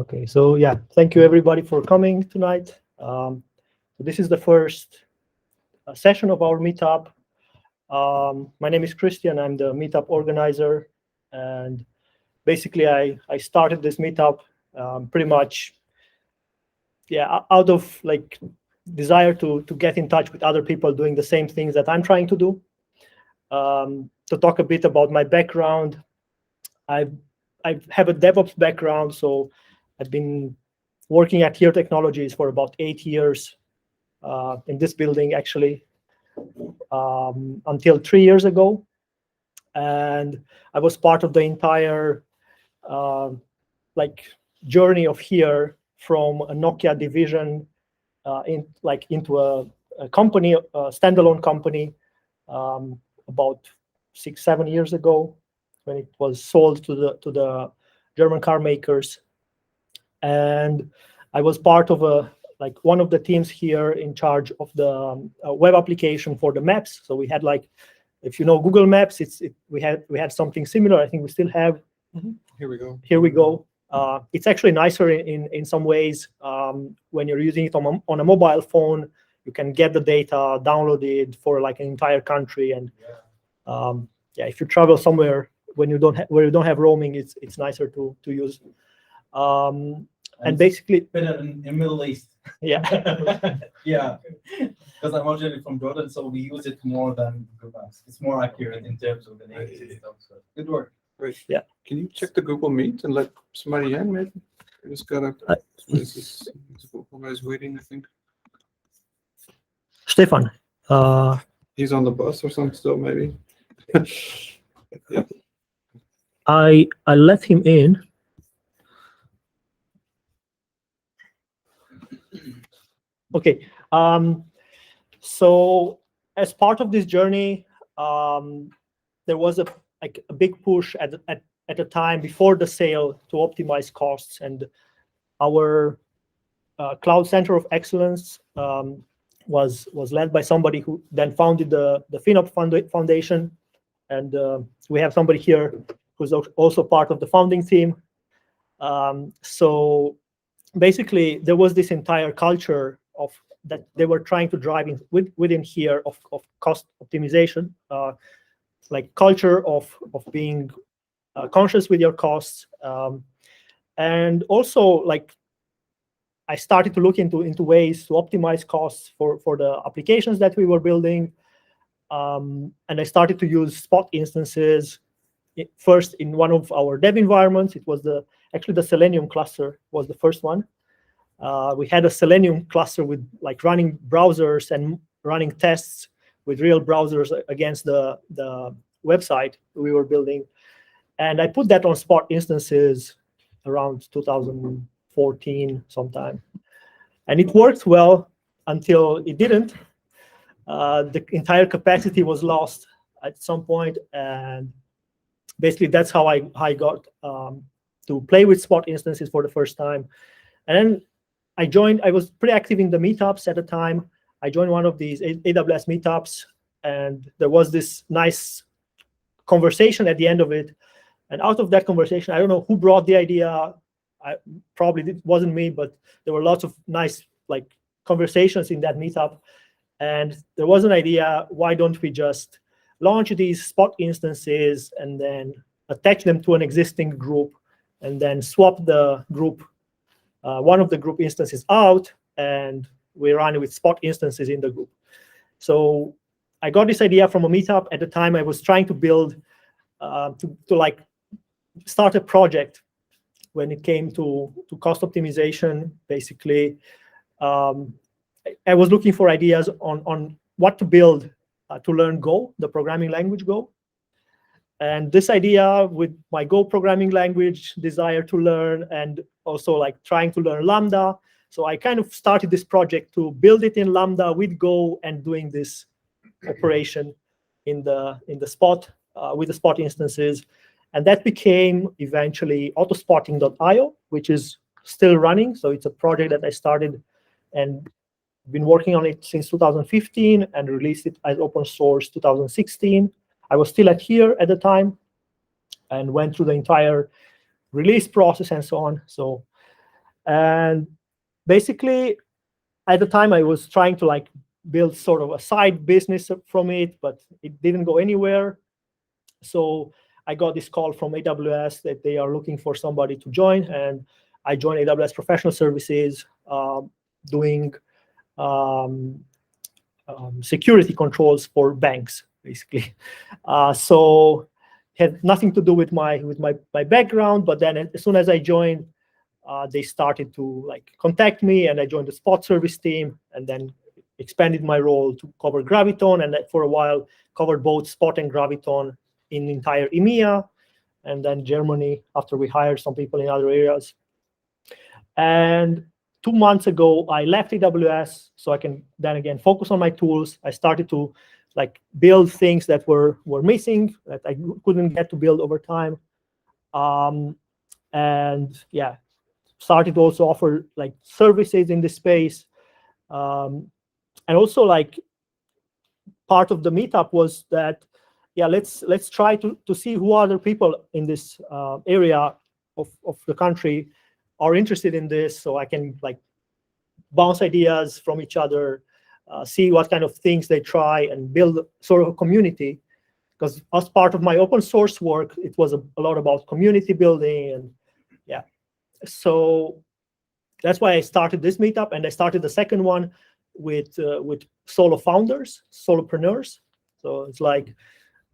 Okay, so yeah, thank you everybody for coming tonight. So this is the first session of our meetup. My name is Christian. I'm the meetup organizer, and basically I started this meetup pretty much, yeah, out of like desire to get in touch with other people doing the same things that I'm trying to do. To talk a bit about my background, I have a DevOps background, so I've been working at Here Technologies for about 8 years in this building, actually, until 3 years ago. And I was part of the entire journey of Here from a Nokia division into a company, a standalone company, about 6-7 years ago, when it was sold to the German car makers. And I was part of one of the teams here in charge of the web application for the maps. So we had if you know Google Maps, we had something similar. I think we still have. Mm-hmm. Here we go. It's actually nicer in some ways. When you're using it on a mobile phone, you can get the data downloaded for like an entire country. And if you travel somewhere where you don't have roaming, it's nicer to use. And basically better in Middle East. Yeah. Yeah, because I'm originally from Jordan, so we use it more than Google Maps. It's more accurate in terms of the names and stuff. So good work. Great. Yeah. Can you check the Google Meet and let somebody in, maybe? I just gotta. Google guy's waiting, I think. Stefan. He's on the bus or something still, maybe. Yeah. I let him in. Okay. So as part of this journey, there was a big push at the time before the sale to optimize costs, and our Cloud Center of Excellence was led by somebody who then founded the FinOps Foundation, and we have somebody here who's also part of the founding team. So basically, there was this entire culture of that they were trying to drive within here of cost optimization, culture of being conscious with your costs, and also I started to look into ways to optimize costs for the applications that we were building, and I started to use Spot instances first in one of our dev environments. It was actually the Selenium cluster was the first one. We had a Selenium cluster with running browsers and running tests with real browsers against the website we were building. And I put that on Spot instances around 2014 sometime. And it worked well until it didn't. The entire capacity was lost at some point, and basically that's how I got to play with Spot instances for the first time. And then I was pretty active in the meetups at the time. I joined one of these AWS meetups, and there was this nice conversation at the end of it. And out of that conversation, I don't know who brought the idea. It wasn't me, but there were lots of nice conversations in that meetup. And there was an idea, why don't we just launch these Spot instances and then attach them to an existing group and then swap the group, one of the group instances out, and we run with Spot instances in the group. So I got this idea from a meetup. At the time, I was trying to build, to start a project when it came to cost optimization. Basically, I was looking for ideas on what to build to learn Go, the programming language Go. And this idea with my Go programming language, desire to learn, and also trying to learn Lambda. So I kind of started this project to build it in Lambda with Go and doing this operation in the Spot with the Spot instances. And that became eventually autospotting.io, which is still running. So it's a project that I started and been working on it since 2015 and released it as open source 2016. I was still at Here at the time and went through the entire release process and so on. So, and basically at the time I was trying to like build sort of a side business from it, but it didn't go anywhere. So I got this call from AWS that they are looking for somebody to join, and I joined AWS Professional Services, doing security controls for banks, basically. So had nothing to do with my background, but then as soon as I joined, they started to like contact me, and I joined the spot service team, and then expanded my role to cover Graviton, and for a while covered both spot and Graviton in entire EMEA, and then Germany after we hired some people in other areas. And 2 months ago, I left AWS so I can then again focus on my tools. I started to like build things that were missing that I couldn't get to build over time. And yeah, started to also offer like services in this space. And also like part of the meetup was that, yeah, let's try to see who other people in this area of the country are interested in this, so I can like bounce ideas from each other, see what kind of things they try, and build sort of a community. Because as part of my open source work, it was a lot about community building, and yeah. So that's why I started this meetup, and I started the second one with solo founders, solopreneurs. So it's like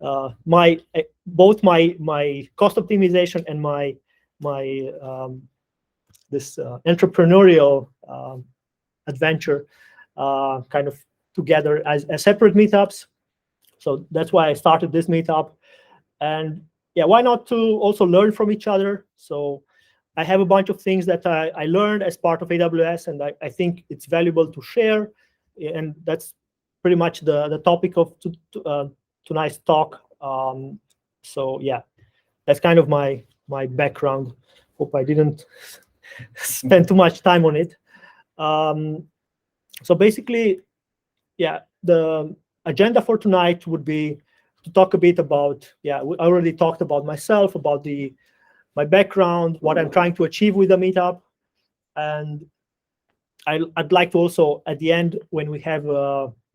both my cost optimization and my this entrepreneurial adventure kind of together as separate meetups. So that's why I started this meetup. And yeah, why not to also learn from each other? So I have a bunch of things that I learned as part of AWS, and I think it's valuable to share. And that's pretty much the topic of tonight's talk. So yeah, that's kind of my background. Hope I didn't spend too much time on it. So basically, yeah, the agenda for tonight would be to talk a bit about, I already talked about myself, about my background, what I'm trying to achieve with the meetup. And I'd like to also, at the end, when we have,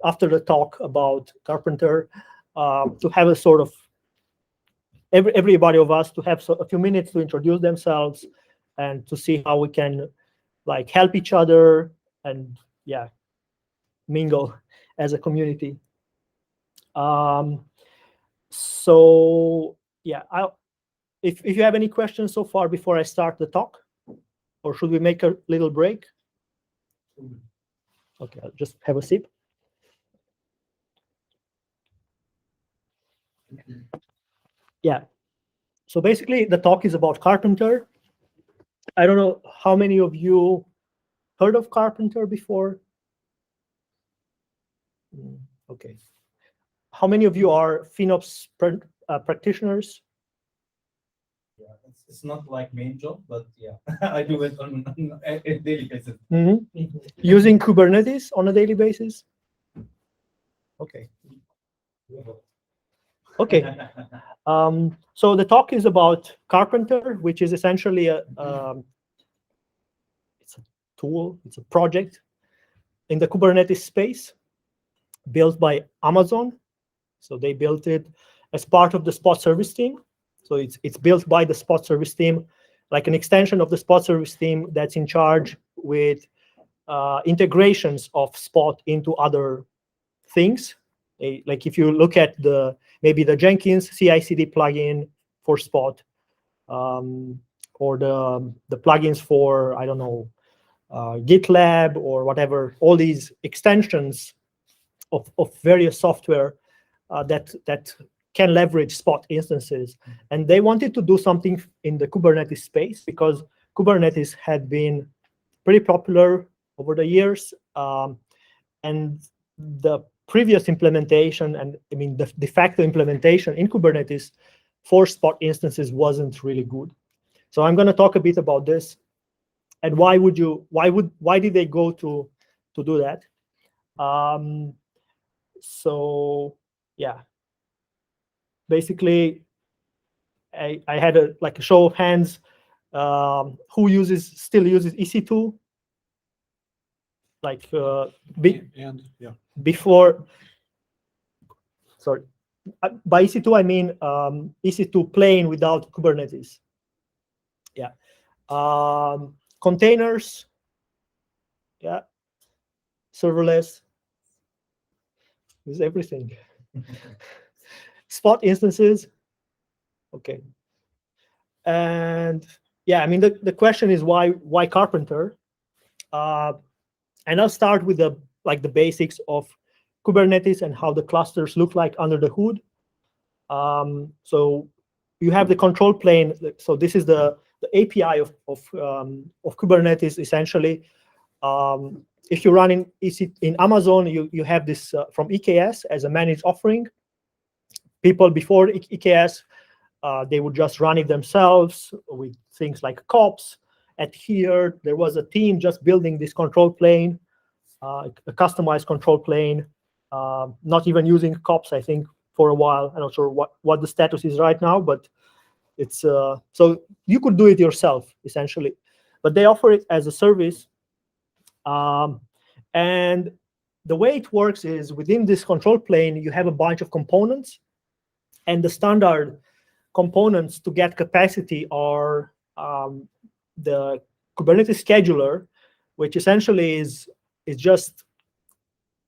after the talk about Karpenter, to have a sort of, everybody of us to have a few minutes to introduce themselves and to see how we can like help each other and yeah, mingle as a community. So yeah, if you have any questions so far before I start the talk, or should we make a little break? Okay, I'll just have a sip. Yeah, so basically the talk is about Karpenter. I don't know how many of you heard of Karpenter before? Okay. How many of you are FinOps practitioners? Yeah, it's not like main job, but yeah, I do it on a daily basis. Using Kubernetes on a daily basis? Okay. Okay. So the talk is about Karpenter, which is essentially it's a tool, it's a project in the Kubernetes space built by Amazon. So they built it as part of the Spot Service team. So it's built by the Spot Service team, like an extension of the Spot Service team that's in charge with integrations of Spot into other things. Like if you look at maybe the Jenkins CI/CD plugin for Spot, or the plugins for, I don't know, GitLab or whatever, all these extensions of various software that can leverage Spot instances. And they wanted to do something in the Kubernetes space because Kubernetes had been pretty popular over the years. And the previous implementation, and I mean the de facto implementation in Kubernetes for Spot instances wasn't really good. So I'm going to talk a bit about this and why did they go to do that? So yeah, basically I had a show of hands. who still uses EC2? Like before, sorry, by EC2 I mean EC2 plain without Kubernetes. Yeah. Containers. Yeah. Serverless. Is everything. Spot instances. Okay. And yeah, I mean the question is why Karpenter? And I'll start with the basics of Kubernetes and how the clusters look like under the hood. So you have the control plane. So this is the API of Kubernetes essentially. If you run in Amazon, you have this from EKS as a managed offering. People before EKS, they would just run it themselves with things like kops. At here, there was a team just building this control plane, a customized control plane, not even using kops, I think, for a while. I'm not sure what the status is right now, but it's so you could do it yourself, essentially. But they offer it as a service. And the way it works is within this control plane, you have a bunch of components. And the standard components to get capacity are the Kubernetes scheduler, which essentially is just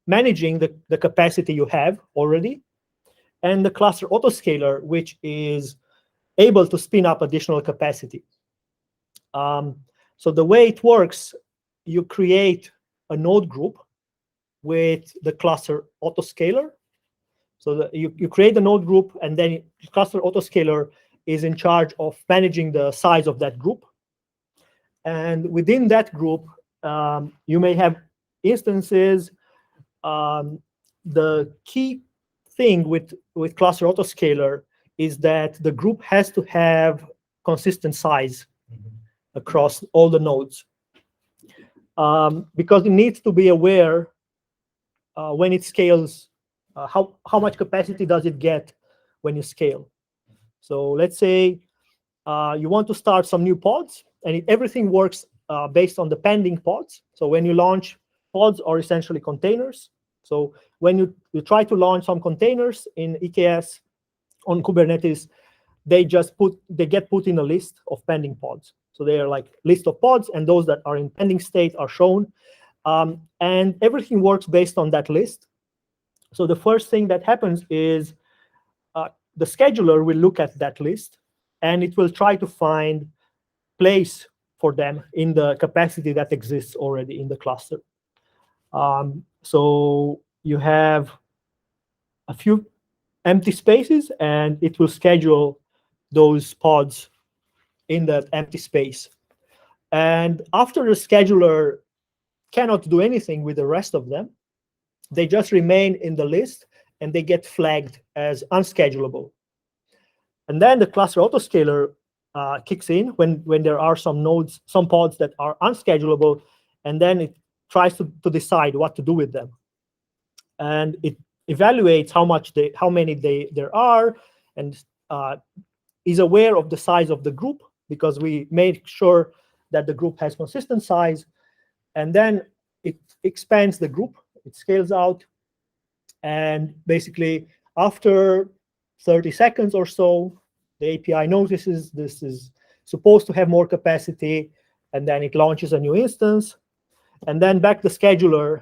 managing the capacity you have already, and the cluster autoscaler, which is able to spin up additional capacity. So the way it works, you create a node group with the cluster autoscaler. So you create the node group, and then the cluster autoscaler is in charge of managing the size of that group. And within that group, you may have instances. The key thing with cluster autoscaler is that the group has to have consistent size across all the nodes, because it needs to be aware when it scales, how much capacity does it get when you scale. So let's say you want to start some new pods, and everything works based on the pending pods. So when you launch, pods are essentially containers. So when you try to launch some containers in EKS on Kubernetes, they get put in a list of pending pods. So they are like list of pods, and those that are in pending state are shown. And everything works based on that list. So the first thing that happens is the scheduler will look at that list, and it will try to find place for them in the capacity that exists already in the cluster. So you have a few empty spaces, and it will schedule those pods in that empty space. And after the scheduler cannot do anything with the rest of them, they just remain in the list, and they get flagged as unschedulable. And then the cluster autoscaler kicks in when there are some nodes, some pods that are unschedulable, and then it tries to decide what to do with them. And it evaluates how many there are, and is aware of the size of the group, because we make sure that the group has consistent size. And then it expands the group, it scales out, and basically after 30 seconds or so, the API notices this is supposed to have more capacity, and then it launches a new instance. And then back the scheduler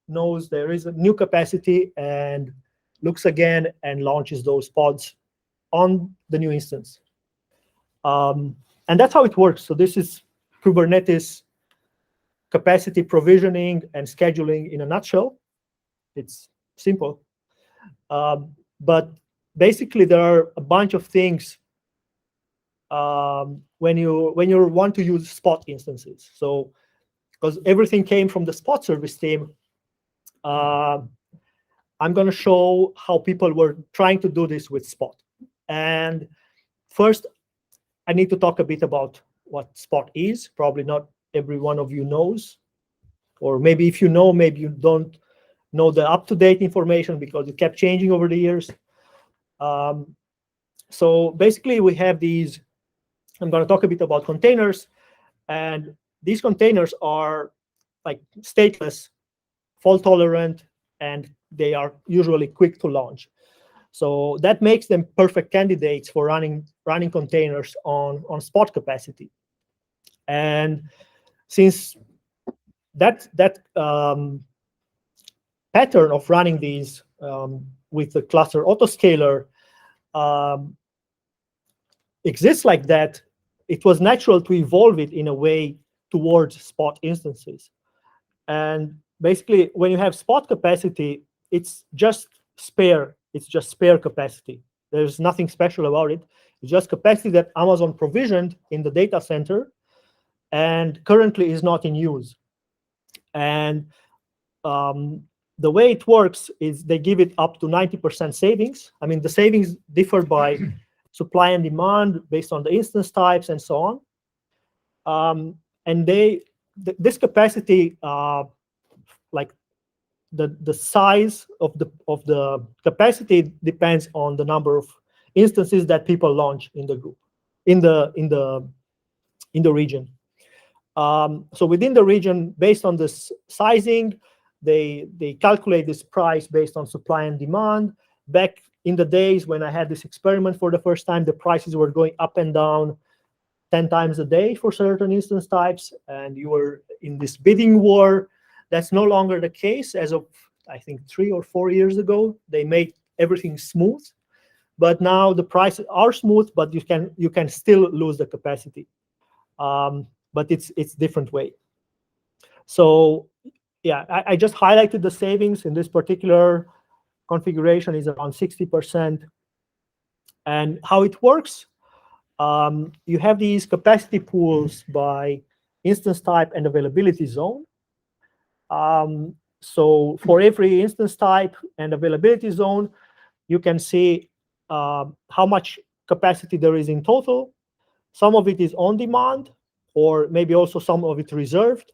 knows there is a new capacity and looks again and launches those pods on the new instance. And that's how it works. So this is Kubernetes capacity provisioning and scheduling in a nutshell. It's simple. But basically, there are a bunch of things when you want to use spot instances. So because everything came from the spot service team, I'm going to show how people were trying to do this with spot. And first, I need to talk a bit about what spot is. Probably not every one of you knows, or maybe if you know, maybe you don't know the up-to-date information because it kept changing over the years. So basically, we have these I'm going to talk a bit about containers. And these containers are like stateless, fault tolerant, and they are usually quick to launch. So that makes them perfect candidates for running containers on spot capacity. And since that pattern of running these with the cluster autoscaler exists like that, it was natural to evolve it in a way towards spot instances. And basically, when you have spot capacity, it's just spare capacity. There's nothing special about it. It's just capacity that Amazon provisioned in the data center and currently is not in use. And the way it works is they give it up to 90% savings. I mean, the savings differ by supply and demand based on the instance types and so on. And this capacity, like the size of the capacity depends on the number of instances that people launch in the group, in the region. So within the region, based on this sizing, they calculate this price based on supply and demand. Back in the days when I had this experiment for the first time, the prices were going up and down 10 times a day for certain instance types, and you were in this bidding war. That's no longer the case. As of, I think, 3 or 4 years ago, they made everything smooth. But now the prices are smooth, but you can still lose the capacity. But it's different way. So yeah, I just highlighted the savings in this particular configuration is around 60%. And how it works, you have these capacity pools by instance type and availability zone. So for every instance type and availability zone, you can see how much capacity there is in total. Some of it is on demand, or maybe also some of it reserved.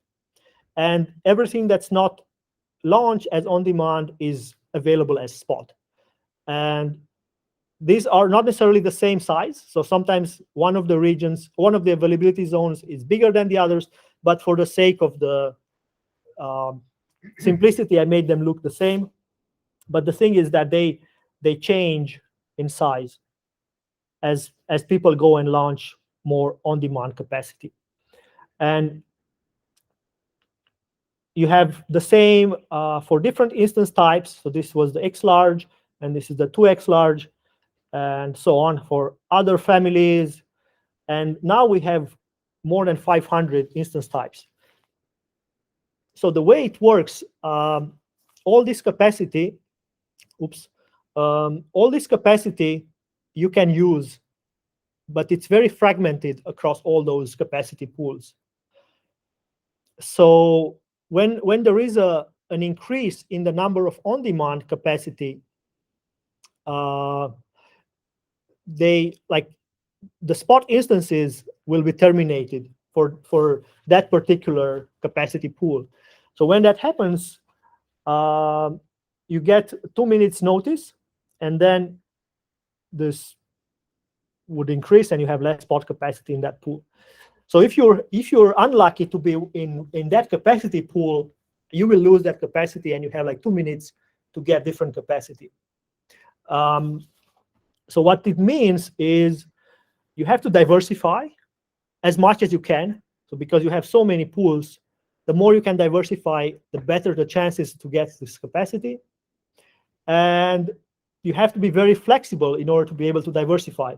And everything that's not launched as on demand is available as spot. And these are not necessarily the same size. So sometimes one of the availability zones is bigger than the others, but for the sake of the simplicity, I made them look the same. But the thing is that they change in size as people go and launch more on-demand capacity. And you have the same for different instance types. So this was the X large, and this is the 2X large, and so on for other families. And now we have more than 500 instance types. So the way it works, all this capacity you can use, but it's very fragmented across all those capacity pools. So when there is an increase in the number of on-demand capacity, the spot instances will be terminated for that particular capacity pool. So when that happens, you get 2 minutes notice, and then this would increase, and you have less spot capacity in that pool. So if you're unlucky to be in that capacity pool, you will lose that capacity, and you have like 2 minutes to get different capacity. So what it means is you have to diversify as much as you can. So because you have so many pools, the more you can diversify, the better the chances to get this capacity. And you have to be very flexible in order to be able to diversify.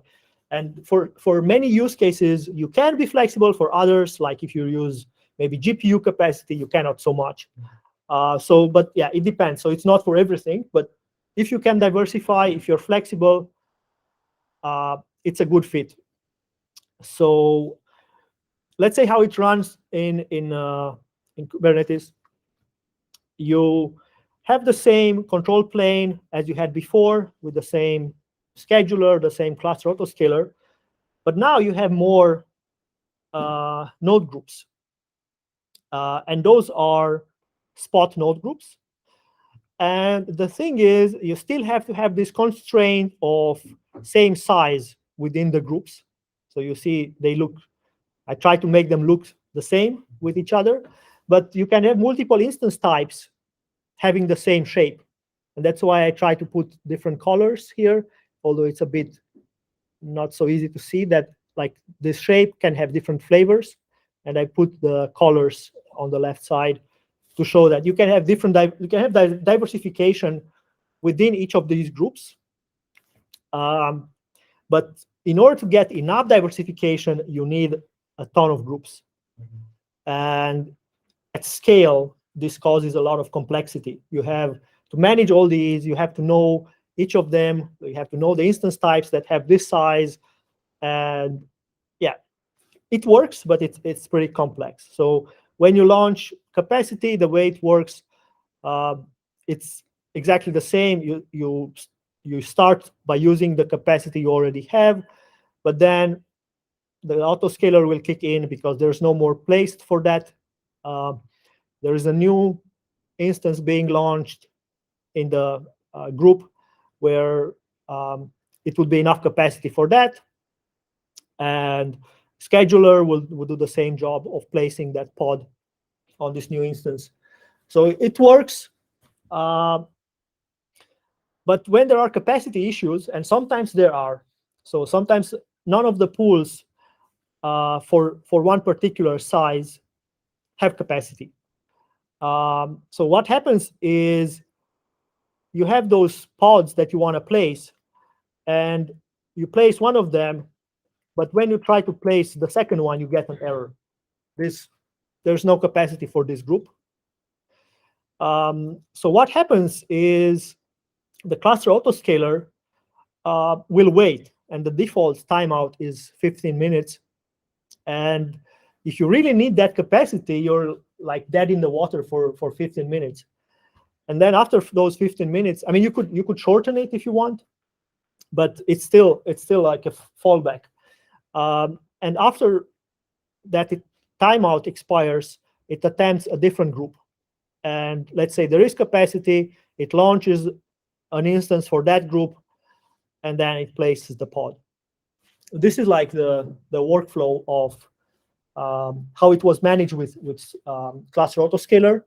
And for many use cases, you can be flexible. For others, like if you use maybe GPU capacity, you cannot so much. But yeah, it depends. So it's not for everything. But if you can diversify, if you're flexible, it's a good fit. So let's say how it runs in Kubernetes. You have the same control plane as you had before with the same scheduler, the same cluster autoscaler, but now you have more node groups. And those are spot node groups. And the thing is, you still have to have this constraint of same size within the groups. So you see they look, I try to make them look the same with each other, but you can have multiple instance types having the same shape. And that's why I try to put different colors here, although it's a bit not so easy to see that like this shape can have different flavors. And I put the colors on the left side to show that you can have diversification within each of these groups. But in order to get enough diversification, you need a ton of groups. And at scale, this causes a lot of complexity. You have to manage all these, you have to know each of them, you have to know the instance types that have this size. And yeah, it works, but it's pretty complex. So when you launch capacity, the way it works, it's exactly the same. You start by using the capacity you already have, but then the autoscaler will kick in because there's no more placed for that. There is a new instance being launched in the group where it would be enough capacity for that. And scheduler will do the same job of placing that pod on this new instance. So it works. But when there are capacity issues, and sometimes there are, so sometimes none of the pools for one particular size have capacity. So what happens is you have those pods that you want to place, and you place one of them, but when you try to place the second one, you get an error. There's no capacity for this group. So what happens is the cluster autoscaler will wait, and the default timeout is 15 minutes. And if you really need that capacity, you're like dead in the water for 15 minutes. And then after those 15 minutes, I mean, you could shorten it if you want, but it's still like a fallback. And after that timeout expires, it attempts a different group. And let's say there is capacity, it launches an instance for that group, and then it places the pod. This is like the workflow of how it was managed with cluster autoscaler.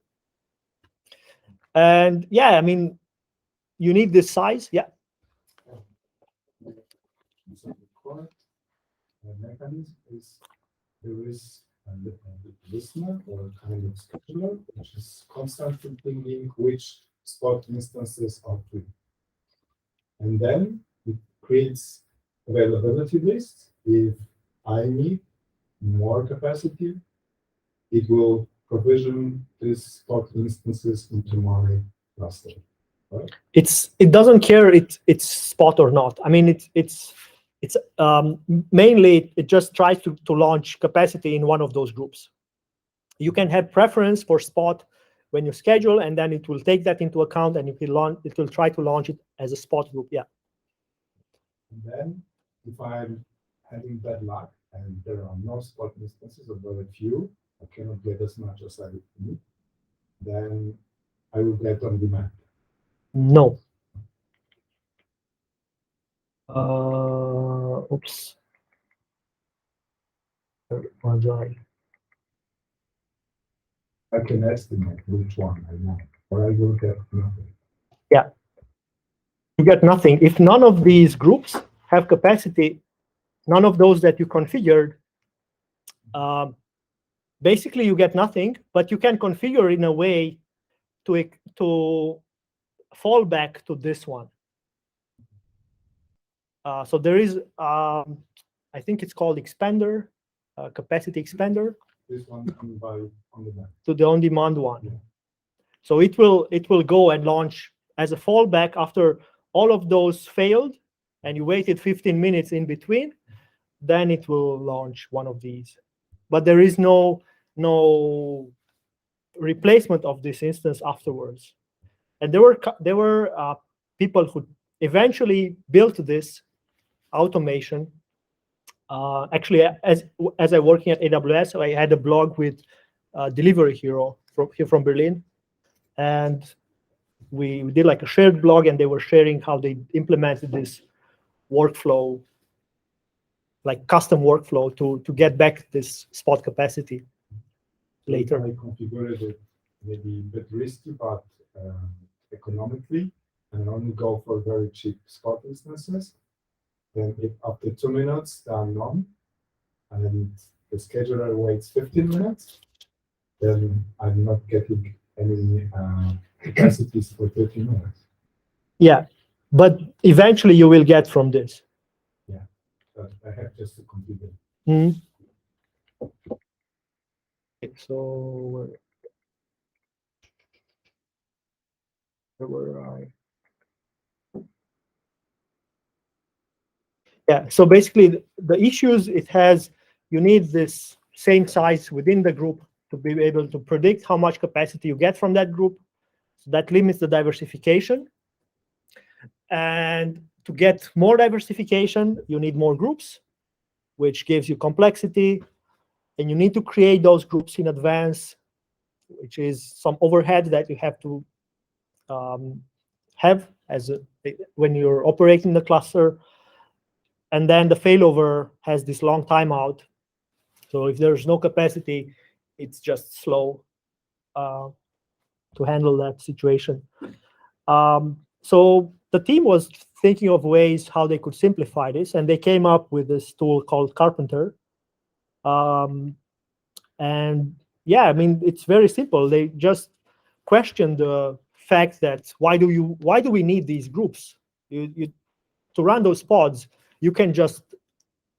And yeah, I mean, you need this size. Yeah. So the core mechanism is there is a listener or a kind of scheduler, which is constantly thinking which spot instances are free. And then it creates availability lists. If I need more capacity, it will provision these spot instances into my cluster. Right? It doesn't care it's spot or not. I mean, it's mainly it just tries to launch capacity in one of those groups. You can have preference for spot when you schedule, and then it will take that into account, and it will try to launch it as a spot group. Yeah. And then if I'm having bad luck and there are no spot instances or very few, I cannot get as much as I need, then I will get on demand. No. Oops. Where was I? I can estimate which one I want, or I will get nothing. Yeah. You get nothing. If none of these groups have capacity, none of those that you configured, basically you get nothing, but you can configure in a way to fall back to this one. So there is, I think it's called expander, capacity expander. This one on demand. To the on-demand one. Yeah. So it will go and launch as a fallback after all of those failed, and you waited 15 minutes in between, then it will launch one of these. But there is no replacement of this instance afterwards. And there were people who eventually built this automation. Actually, as I'm working at AWS, I had a blog with Delivery Hero from Berlin, and we did like a shared blog, and they were sharing how they implemented this workflow like custom workflow to get back this spot capacity later. I configured it maybe a bit risky, but economically, and only go for very cheap spot instances. Then if after 2 minutes they are none, and the scheduler waits 15 minutes, then I'm not getting any capacities for 30 minutes. Yeah, but eventually you will get from this. But I have just to configure. Mhm. Okay, so where were I? Yeah, so basically the issues it has, you need this same size within the group to be able to predict how much capacity you get from that group. So that limits the diversification. And to get more diversification, you need more groups, which gives you complexity. And you need to create those groups in advance, which is some overhead that you have to have when you're operating the cluster. And then the failover has this long timeout. So if there's no capacity, it's just slow to handle that situation. So the team was thinking of ways how they could simplify this, and they came up with this tool called Karpenter. And yeah, I mean, it's very simple. They just question the fact that why do we need these groups? To run those pods, you can just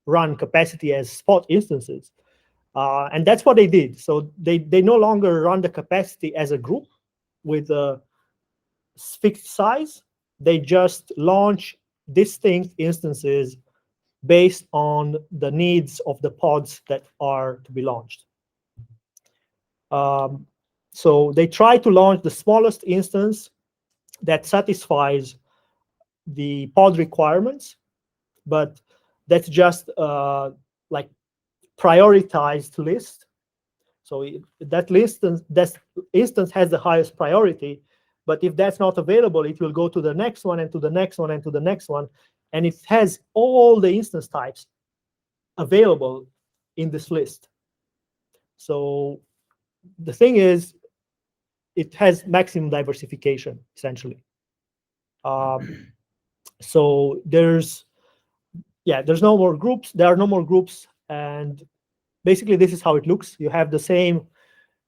run capacity as spot instances. And that's what they did. So they no longer run the capacity as a group with a fixed size. They just launch distinct instances based on the needs of the pods that are to be launched. So they try to launch the smallest instance that satisfies the pod requirements, but that's just like prioritized list. So that instance has the highest priority, but if that's not available, it will go to the next one and to the next one and to the next one, and it has all the instance types available in this list. So the thing is, it has maximum diversification, essentially. So there's no more groups. There are no more groups, and basically this is how it looks. You have the same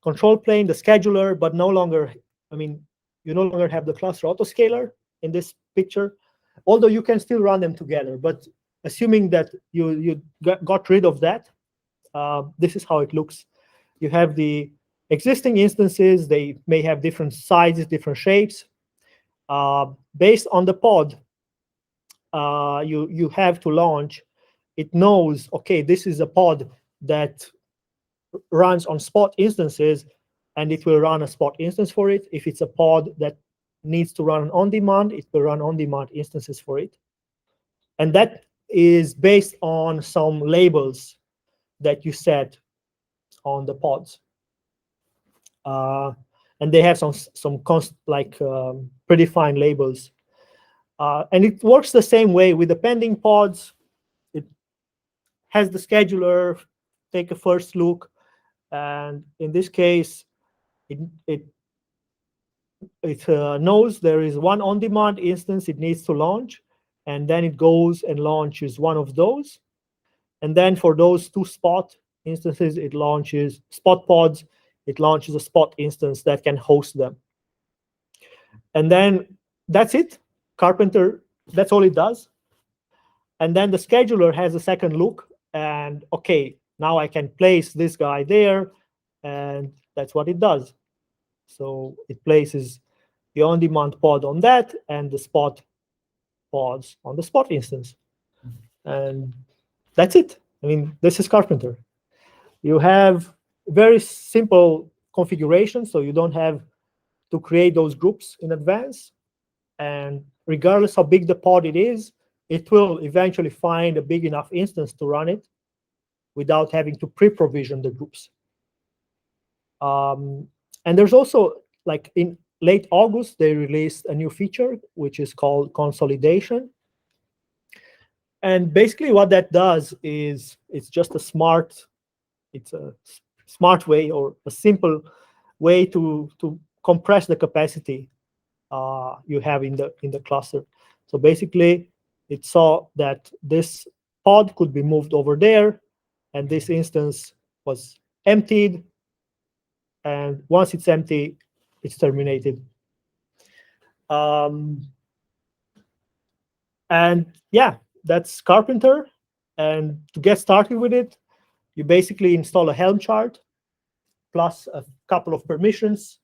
control plane, the scheduler, but no longer, I mean, you no longer have the cluster autoscaler in this picture, although you can still run them together. But assuming that you got rid of that, this is how it looks. You have the existing instances. They may have different sizes, different shapes. Based on the pod you have to launch, it knows, okay, this is a pod that runs on spot instances, and it will run a spot instance for it. If it's a pod that needs to run on demand, it will run on demand instances for it. And that is based on some labels that you set on the pods. And they have some predefined labels. And it works the same way with the pending pods. It has the scheduler take a first look, and in this case, it knows there is one on-demand instance it needs to launch, and then it goes and launches one of those. And then for those two spot instances, it launches spot pods. It launches a spot instance that can host them. And then that's it. Karpenter, that's all it does. And then the scheduler has a second look, and okay, now I can place this guy there, and that's what it does. So it places the on-demand pod on that and the spot pods on the spot instance. And that's it. I mean, this is Karpenter. You have very simple configuration, so you don't have to create those groups in advance. And regardless how big the pod it is, it will eventually find a big enough instance to run it without having to pre-provision the groups. And there's also, like in late August, they released a new feature, which is called consolidation. And basically what that does is it's just a smart way or a simple way to compress the capacity you have in the cluster. So basically it saw that this pod could be moved over there, and this instance was emptied, and once it's empty, it's terminated. And yeah, that's Karpenter. And to get started with it, you basically install a Helm chart plus a couple of permissions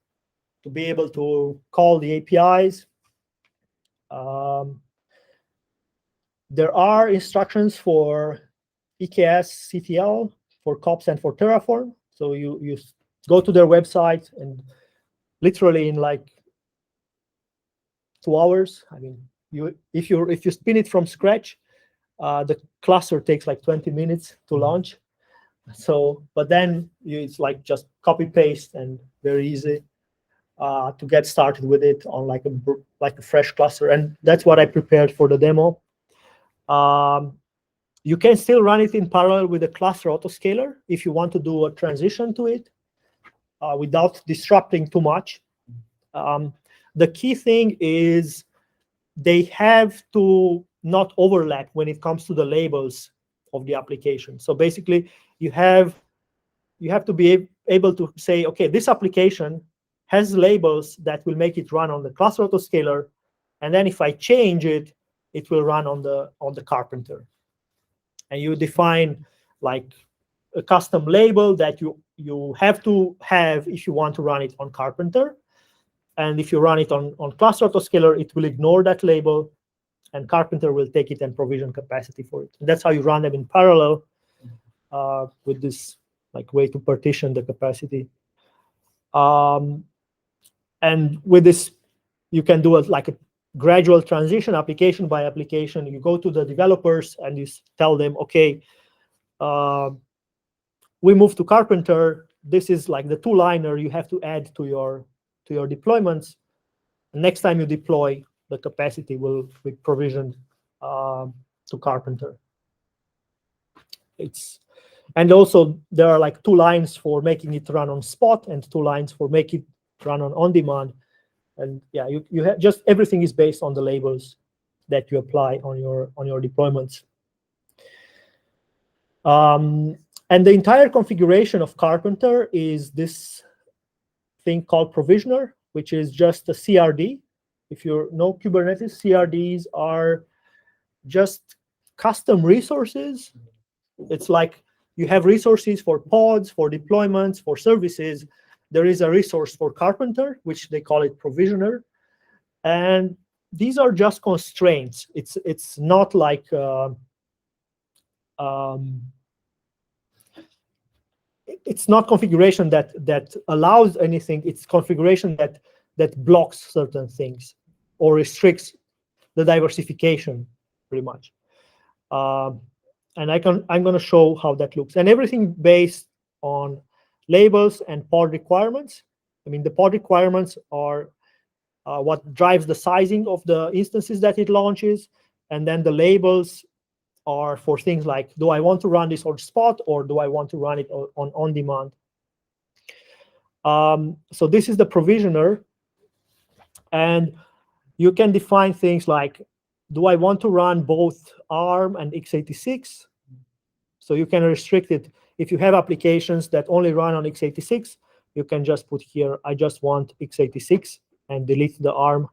to be able to call the APIs. There are instructions for EKS CTL, for kops, and for Terraform. So you go to their website, and literally in like 2 hours, I mean, if you spin it from scratch, the cluster takes like 20 minutes to launch. So, but then it's like just copy paste and very easy to get started with it on like a fresh cluster. And that's what I prepared for the demo. You can still run it in parallel with the cluster autoscaler if you want to do a transition to it without disrupting too much. The key thing is they have to not overlap when it comes to the labels of the application. So basically, you have to be able to say, okay, this application has labels that will make it run on the cluster autoscaler, and then if I change it, it will run on the Karpenter. And you define like a custom label that you have to have if you want to run it on Karpenter. And if you run it on cluster autoscaler, it will ignore that label, and Karpenter will take it and provision capacity for it. And that's how you run them in parallel with this like way to partition the capacity. And with this, you can do like a gradual transition, application by application. You go to the developers and you tell them, okay, we move to Karpenter. This is like the 2-liner you have to add to your deployments. Next time you deploy, the capacity will be provisioned to Karpenter. And also there are like 2 lines for making it run on spot and 2 lines for making it run on demand. And yeah, you have just everything is based on the labels that you apply on your deployments. And the entire configuration of Karpenter is this thing called provisioner, which is just a CRD. If you know Kubernetes, CRDs are just custom resources. It's like you have resources for pods, for deployments, for services. There is a resource for Karpenter, which they call it provisioner. And these are just constraints. It's not like it's not configuration that allows anything. It's configuration that blocks certain things or restricts the diversification, pretty much. And I'm going to show how that looks. And everything based on labels and pod requirements. I mean, the pod requirements are what drives the sizing of the instances that it launches, and then the labels are for things like, do I want to run this on spot or do I want to run it on demand? So this is the provisioner, and you can define things like, do I want to run both ARM and x86? So you can restrict it. If you have applications that only run on x86, you can just put here, I just want x86 and delete the ARM.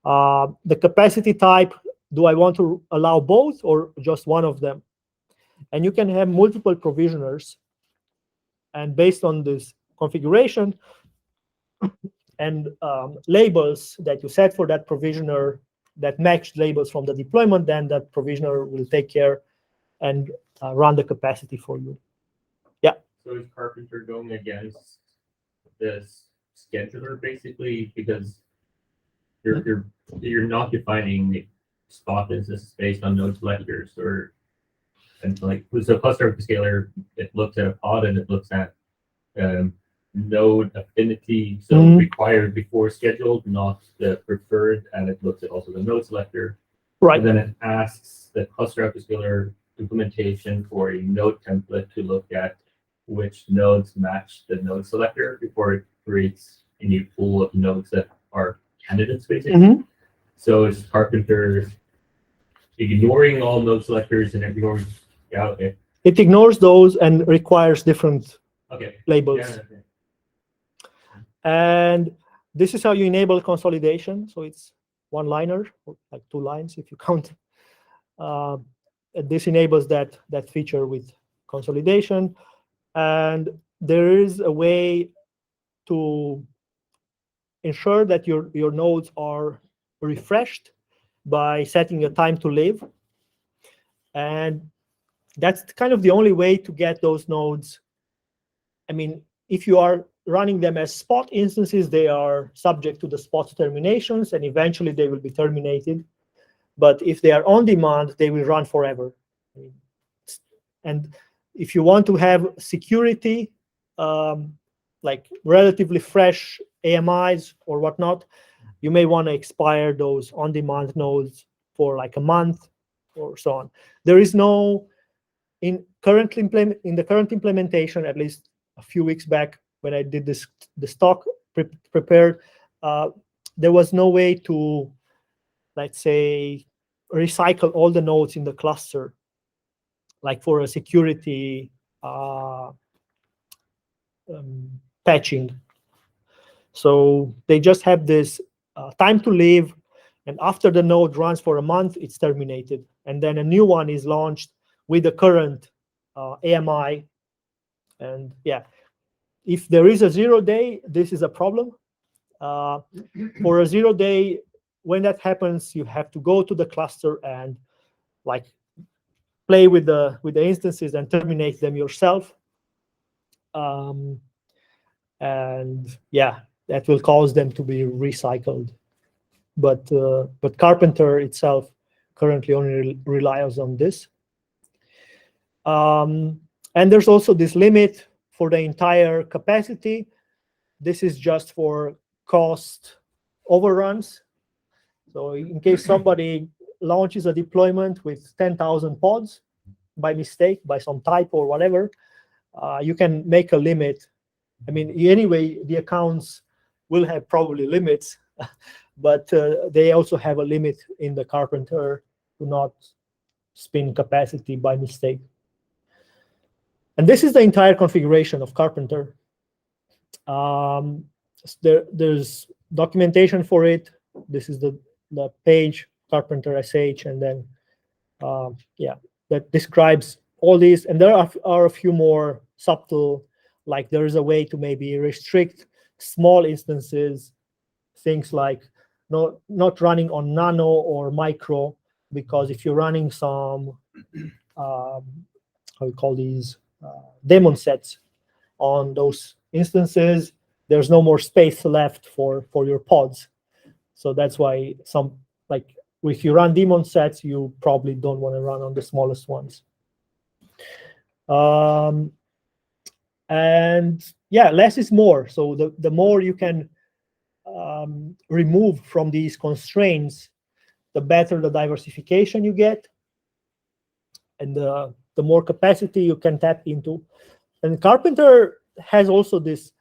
The capacity type, do I want to allow both or just one of them? And you can have multiple provisioners. And based on this configuration and labels that you set for that provisioner that match labels from the deployment, then that provisioner will take care and run the capacity for you. Yeah. So is Karpenter going against this scheduler basically because you're not defining spot instances based on node selectors and like with a cluster autoscaler, it looks at a pod and it looks at node affinity, so required before scheduled, not the preferred, and it looks at also the node selector. Right. And then it asks the cluster autoscaler implementation for a node template to look at which nodes match the node selector before it creates a new pool of nodes that are candidates, basically. Mhm. So it's Karpenter ignoring all node selectors and ignoring, yeah, okay. It ignores those and requires different Okay. labels. Yeah, okay. And this is how you enable consolidation. So it's one liner, or like 2 lines if you count. And this enables that feature with consolidation. And there is a way to ensure that your nodes are refreshed by setting a time to live. And that's kind of the only way to get those nodes. I mean, if you are running them as spot instances, they are subject to the spot terminations, and eventually they will be terminated. But if they are on demand, they will run forever. And if you want to have security, like relatively fresh AMIs or whatnot, you may want to expire those on-demand nodes for like a month or so on. There is no, in the current implementation, at least a few weeks back when I did this talk prepared, there was no way to, let's say, recycle all the nodes in the cluster, like for a security patching. So they just have this time to live, and after the node runs for a month, it's terminated, and then a new one is launched with the current AMI. And yeah, if there is a 0 day, this is a problem. For a 0 day, when that happens, you have to go to the cluster and like play with the instances and terminate them yourself. And yeah, that will cause them to be recycled. But Karpenter itself currently only relies on this. And there's also this limit for the entire capacity. This is just for cost overruns. So in case somebody launches a deployment with 10,000 pods by mistake, by some typo or whatever, you can make a limit. I mean, anyway, the accounts will have probably limits, but they also have a limit in the Karpenter to not spin capacity by mistake. And this is the entire configuration of Karpenter. There's documentation for it. This is the page, Karpenter SH, and then yeah, that describes all these. And there are a few more subtle, like there is a way to maybe restrict small instances, things like not running on nano or micro, because if you're running some how you call these daemon sets on those instances, there's no more space left for your pods. So that's why some, like if you run daemon sets, you probably don't want to run on the smallest ones. And yeah, less is more. So the more you can remove from these constraints, the better the diversification you get, and the more capacity you can tap into. And Karpenter has also this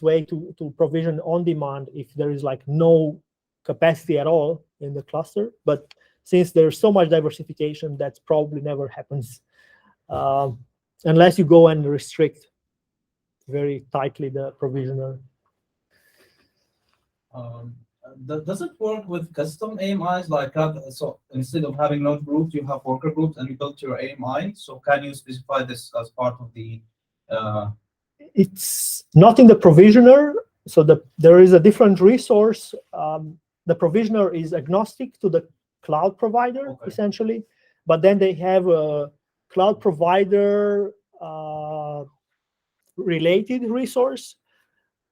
way to provision on demand if there is like no capacity at all in the cluster. But since there's so much diversification, that probably never happens unless you go and restrict very tightly the provisioner. Does it work with custom AMIs? Like, so instead of having node groups, you have worker groups, and you build your AMI. So can you specify this as part of the? It's not in the provisioner. So there is a different resource. The provisioner is agnostic to the cloud provider, Okay. essentially, but then they have a cloud provider related resource,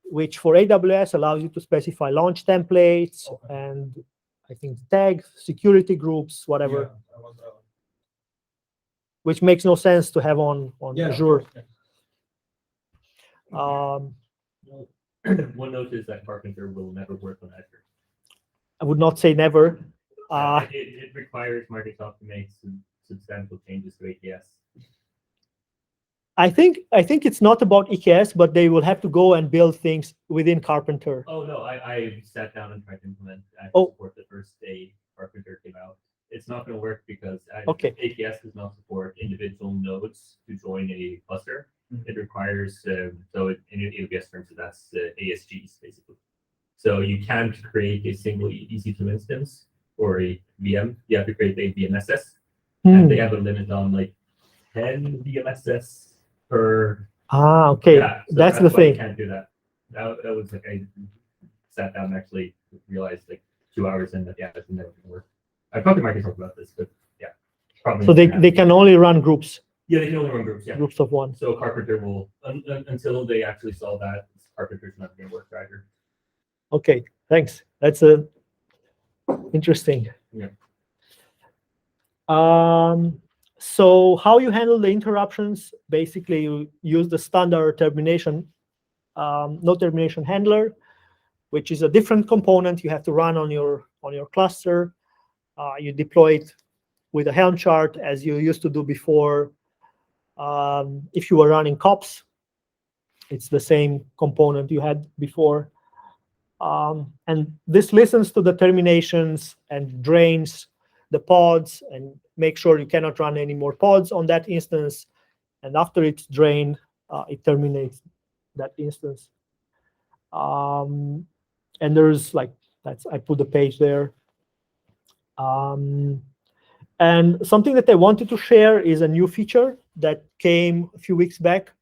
which for AWS allows you to specify launch templates, Okay. and I think tags, security groups, whatever, which makes no sense to have on Azure. One note is that Karpenter will never work on Azure. I would not say never. It requires Microsoft to make substantial changes to ATS. I think it's not about EKS, but they will have to go and build things within Karpenter. Oh no, I sat down and tried to implement support the first day Karpenter came out. It's not going to work because Okay. ATS does not support individual nodes to join a cluster. It requires in AWS terms, that's ASGs basically. So you can't create a single EC2 instance or a VM. You have to create a VMSS, and they have a limit on like 10 VMSS per. Okay, Yeah, so that's the why you thing. can't do that. That was like I sat down and actually realized like 2 hours in that it's never gonna work. I've talked to Microsoft about this, but yeah, probably. So they can only run groups. Yeah, they can only run groups. Yeah, Groups of one. so Karpenter will until they actually solve that. Karpenter's not going to work either. Okay, thanks. That's interesting. Yeah. So how you handle the interruptions? Basically, you use the standard termination, no termination handler, which is a different component you have to run on your cluster. You deploy it with a Helm chart as you used to do before. If you were running COPS, it's the same component you had before. And this listens to the terminations and drains the pods and make sure you cannot run any more pods on that instance. And after it's drained, it terminates that instance. And there's like, I put the page there. And something that I wanted to share is a new feature that came a few weeks back,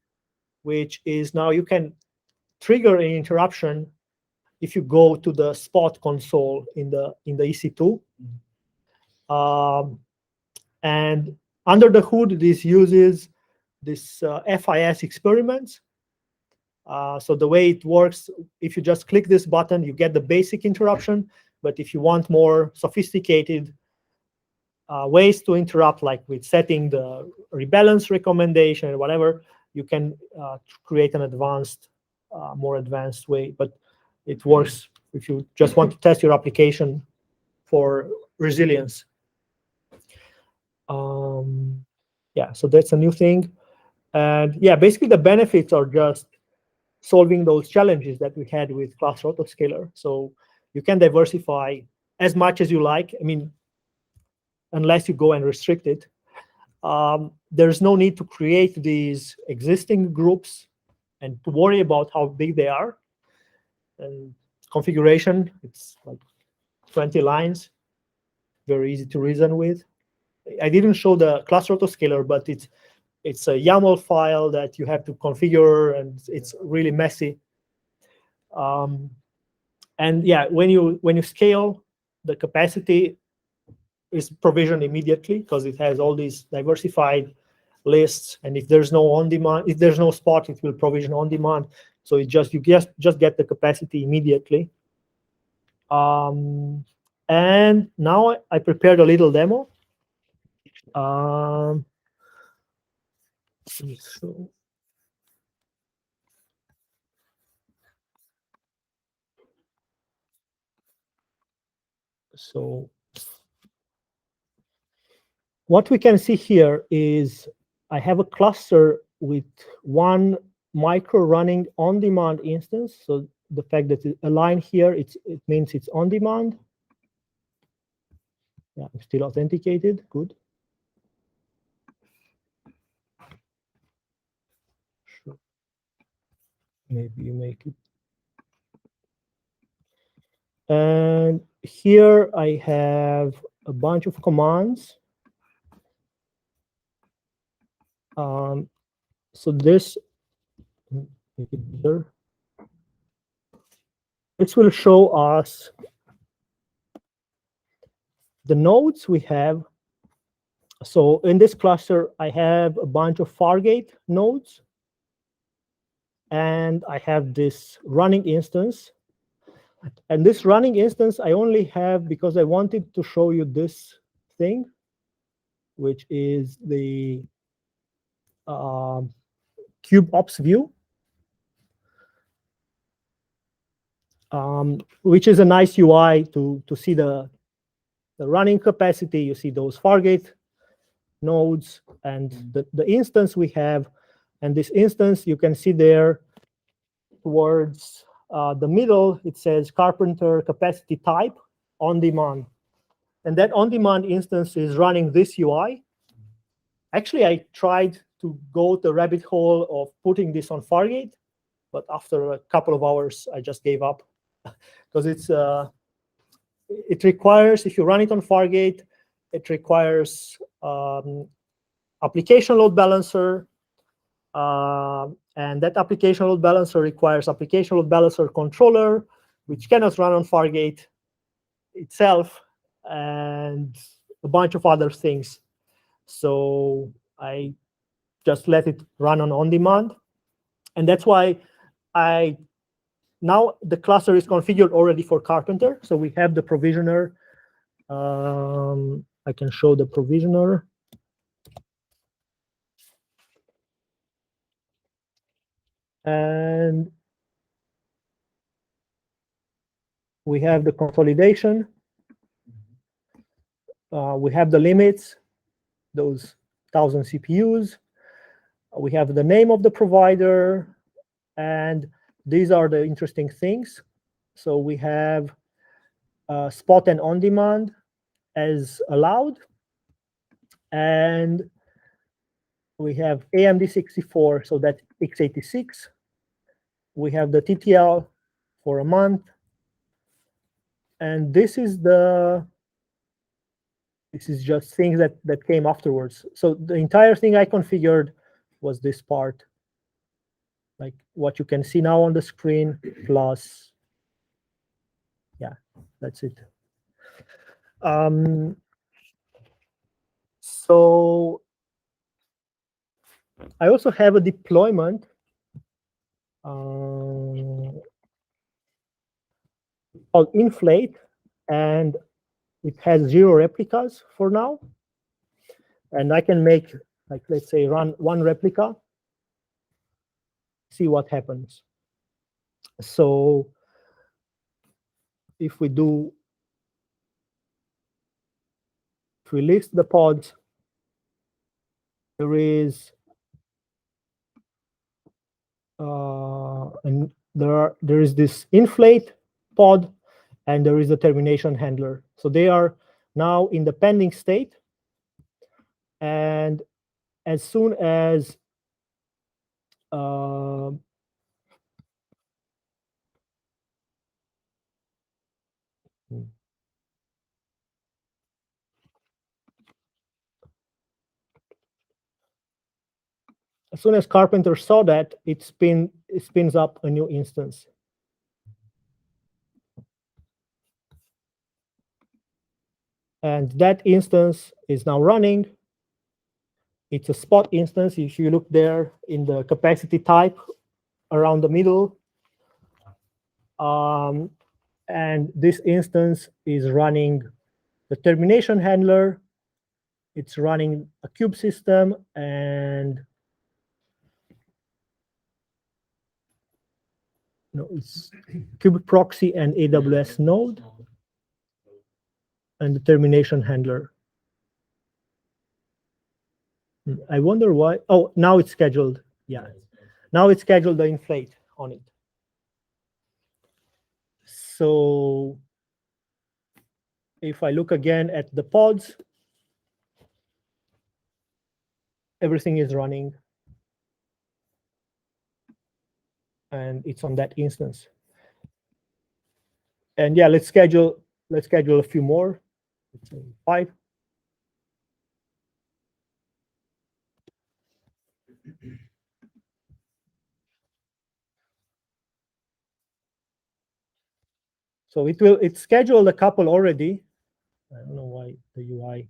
which is now you can trigger an interruption if you go to the spot console in the EC2. And under the hood, this uses this FIS experiments. So the way it works, if you just click this button, you get the basic interruption. But if you want more sophisticated ways to interrupt, like with setting the rebalance recommendation or whatever, you can create an advanced, more advanced way. But it works if you just want to test your application for resilience. Yeah, so that's a new thing. And yeah, basically the benefits are just solving those challenges that we had with cluster autoscaler. So you can diversify as much as you like. I mean, unless you go and restrict it. There's no need to create these existing groups and to worry about how big they are. And configuration, it's like 20 lines, very easy to reason with. I didn't show the cluster autoscaler, but it's a YAML file that you have to configure, and it's really messy. And yeah, when you scale, the capacity is provisioned immediately because it has all these diversified lists. And if there's no on demand, if there's no spot, it will provision on demand. So you just get the capacity immediately. And now I prepared a little demo. So what we can see here is I have a cluster with one micro running on-demand instance. So the fact that it's a line here, it means it's on demand. Yeah, I'm still authenticated. Good. Sure. Maybe you make it. And here I have a bunch of commands. So this, make it bigger. This will show us the nodes we have. So in this cluster, I have a bunch of Fargate nodes. And I have this running instance. And this running instance, I only have because I wanted to show you this thing, which is the KubeOps view, which is a nice UI to see the the running capacity, you see those Fargate nodes and the instance we have. And this instance, you can see there towards the middle, it says Karpenter capacity type on demand. And that on demand instance is running this UI. Actually, I tried to go the rabbit hole of putting this on Fargate, but after a couple of hours, I just gave up because it requires, if you run it on Fargate, it requires application load balancer, and that application load balancer requires application load balancer controller, which cannot run on Fargate itself, and a bunch of other things. So I just let it run on demand. And that's why now the cluster is configured already for Karpenter. So we have the provisioner. I can show the provisioner. And we have the consolidation. We have the limits, those 1,000 CPUs. We have the name of the provider, and these are the interesting things. So we have spot and on demand as allowed, and we have AMD 64, so that's x86. We have the TTL for a month, and this is just things that came afterwards. So the entire thing I configured was this part, like what you can see now on the screen, plus, yeah, that's it. So I also have a deployment called Inflate, and it has 0 replicas for now. And I can make, like, let's say, run 1 replica, see what happens. So if we list the pods, there is there is this inflate pod, and there is a termination handler. So they are now in the pending state, and as soon as Karpenter saw that, it spins up a new instance. And that instance is now running. It's a spot instance. If you look there in the capacity type around the middle, and this instance is running the termination handler. It's running a kube system and it's kube proxy and AWS node and the termination handler. I wonder why. Oh, now it's scheduled. Yeah, now it's scheduled the inflate on it. So if I look again at the pods, everything is running, and it's on that instance. And yeah, let's schedule a few more. Let's say 5. So it's scheduled a couple already. I don't know why the UI.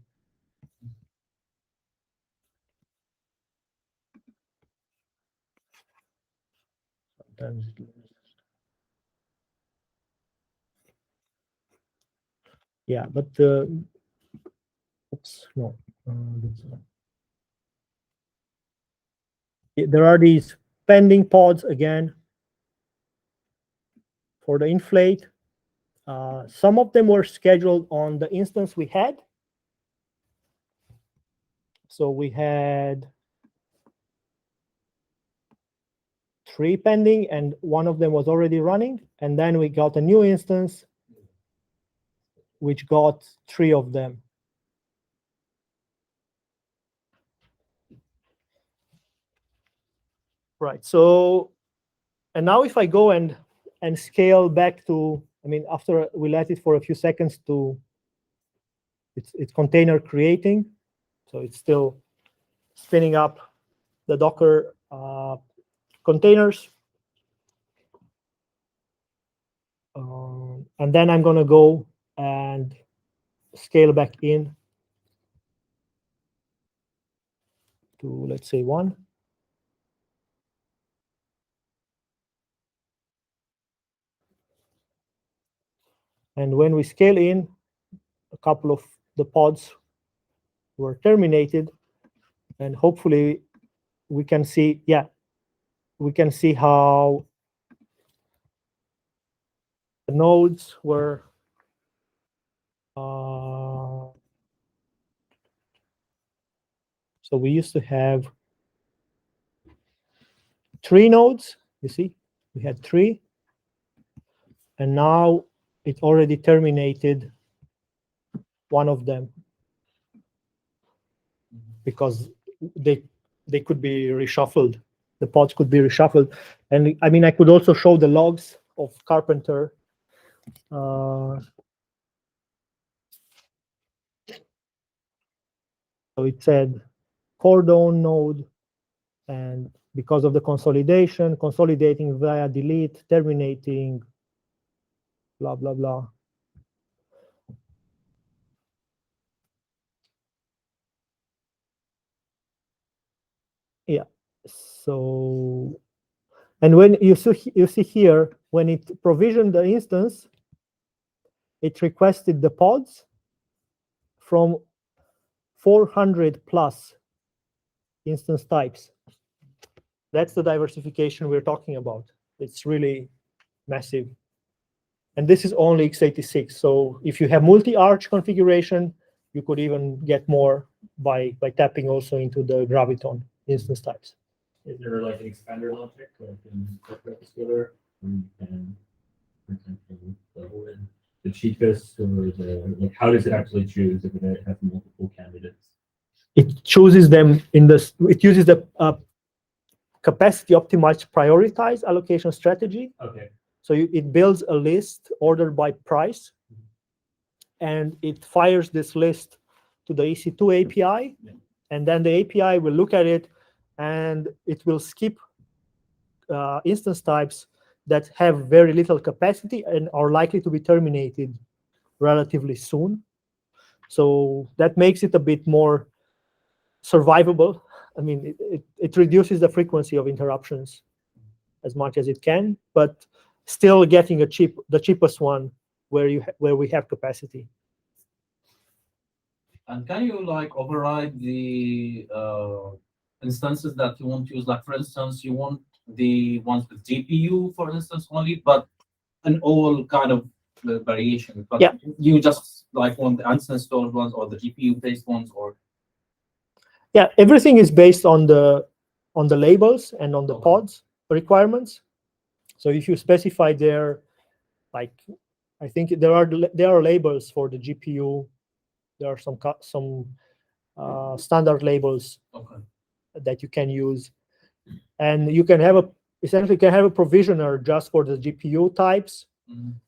Sometimes it, yeah, but oops, no. There are these pending pods again for the inflate. Some of them were scheduled on the instance we had. So we had 3 pending, and one of them was already running. And then we got a new instance, which got 3 of them. Right. So, and now if I go and scale back to, I mean, after we let it for a few seconds to, it's container creating. So it's still spinning up the Docker containers. And then I'm going to go and scale back in to, let's say, 1. And when we scale in, a couple of the pods were terminated. And hopefully we can see, we can see how the nodes were so we used to have 3 nodes, you see, we had 3, and now it already terminated one of them because they could be reshuffled. The pods could be reshuffled. And I mean, I could also show the logs of Karpenter. So it said cordon node, and because of the consolidation, consolidating via delete, terminating, blah, blah, blah. Yeah. So, and when you see here, when it provisioned the instance, it requested the pods from 400 plus instance types. That's the diversification we're talking about. It's really massive. And this is only x86. So if you have multi-arch configuration, you could even get more by tapping also into the Graviton instance types. Is there like an expander logic, like in Hyperscaler, and for example, the cheapest, or like how does it actually choose if it has multiple candidates? It chooses them in this. It uses the capacity optimized prioritized allocation strategy. Okay. So it builds a list ordered by price, and it fires this list to the EC2 API, and then the API will look at it, and it will skip instance types that have very little capacity and are likely to be terminated relatively soon. So that makes it a bit more survivable. I mean, it reduces the frequency of interruptions as much as it can, but still getting the cheapest one where we have capacity. And can you like override the instances that you want to use? Like for instance, you want the ones with GPU, for instance, only, but an all kind of variation. But Yeah. you just like want the instance stored ones or the GPU based ones, or Yeah, everything is based on the labels and on the pods requirements. So if you specify there, like I think there are labels for the GPU. There are some standard labels that you can use, and you can have essentially can have a provisioner just for the GPU types.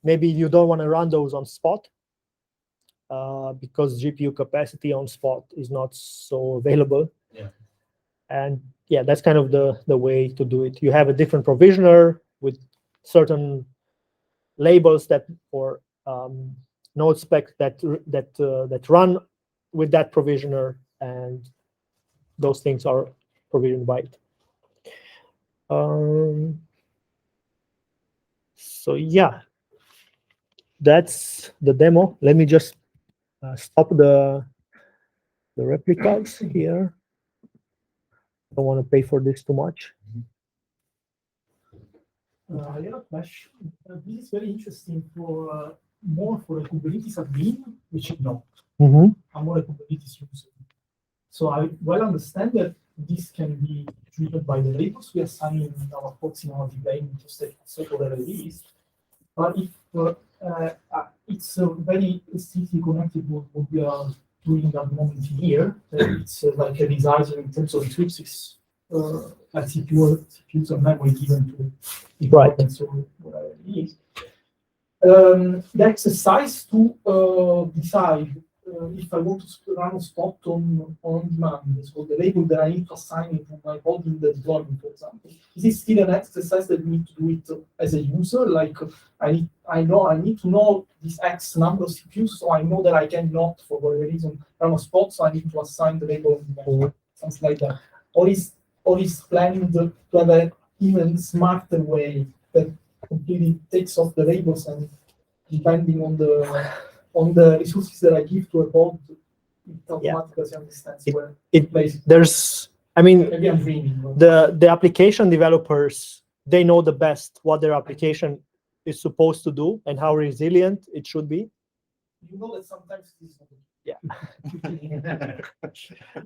Maybe you don't want to run those on spot because GPU capacity on spot is not so available. Yeah. And yeah, that's kind of the way to do it. You have a different provisioner with certain labels that or node spec that run with that provisioner, and those things are provisioned by it. So yeah, that's the demo. Let me just stop the replicas here. I don't want to pay for this too much. I have a question. This is very interesting for more for a Kubernetes admin, which is not. Mhm. I'm more a Kubernetes user. So I well understand that this can be triggered by the labels we assign in our pods in our design to set of the release. But if it's very strictly connected with what we are doing at the moment here, it's like a resizing in terms of resources, like CPUs and memory given to departments or whatever it is. The exercise to decide if I want to run a spot on demand, so the label that I need to assign it to my pod in the deployment, for example, is it still an exercise that we need to do it as a user? Like I need to know this X number of CPUs, so I know that I cannot, for whatever reason, run a spot, so I need to assign the label on something like that. Or is planning to have an even smarter way that completely takes off the labels and depending on the resources that I give to a pod, it automatically understands where it plays. There's, I mean, Maybe I'm dreaming. the application developers, they know the best what their application is supposed to do and how resilient it should be. You know that sometimes this is not. Yeah.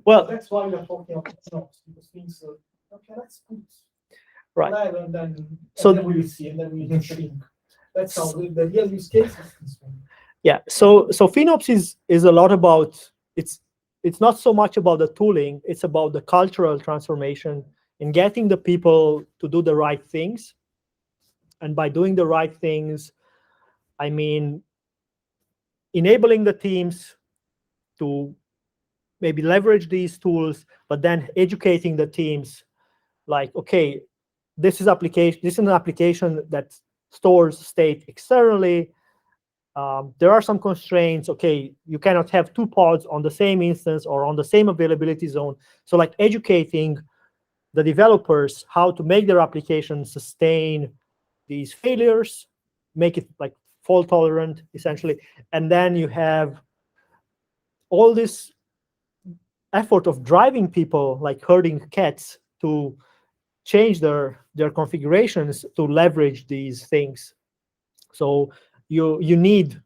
Well, that's why we are talking about FinOps, because things okay, let's put right. whatever, and then So then we will see, and then we will shrink. That's how the real use case is this one. Yeah, so FinOps is a lot about, it's not so much about the tooling, it's about the cultural transformation in getting the people to do the right things. And by doing the right things, I mean enabling the teams to maybe leverage these tools, but then educating the teams like, okay, this is an application that stores state externally. There are some constraints. Okay, you cannot have two pods on the same instance or on the same availability zone. So like educating the developers how to make their application sustain these failures, make it like fault tolerant essentially. And then you have all this effort of driving people like herding cats to change their configurations to leverage these things. So you need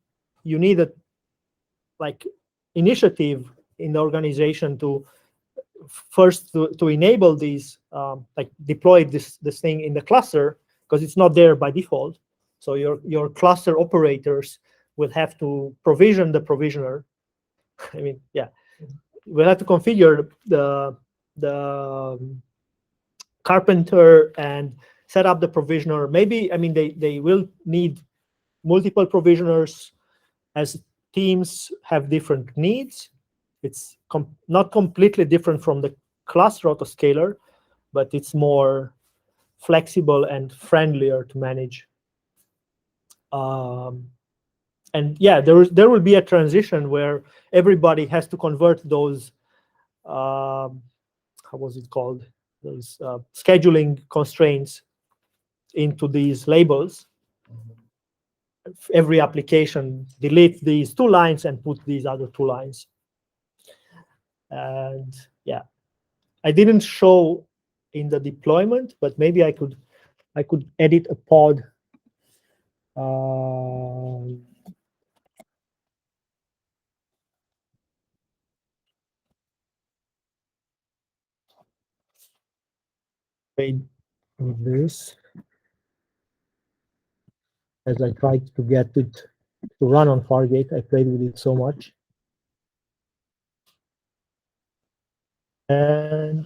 a like initiative in the organization to first to enable these like deploy this thing in the cluster, because it's not there by default. So your cluster operators will have to provision the provisioner. I mean, yeah, we'll have to configure the Karpenter and set up the provisioner. Maybe, I mean, they will need multiple provisioners as teams have different needs. It's not completely different from the cluster autoscaler, but it's more flexible and friendlier to manage. And yeah, there will be a transition where everybody has to convert those, how was it called? Those scheduling constraints into these labels. Every application delete these two lines and put these other two lines. And yeah, I didn't show in the deployment, but maybe I could edit a pod. With this, as I tried to get it to run on Fargate, I played with it so much. And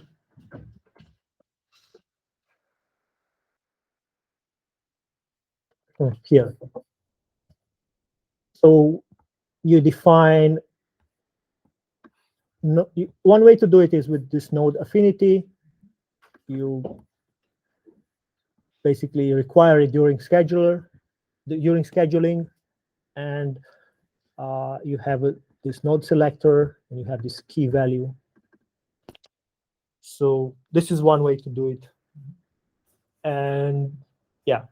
here. So you define, one way to do it is with this node affinity. You basically require it during scheduling, and you have this node selector, and you have this key value. So this is one way to do it. And yeah,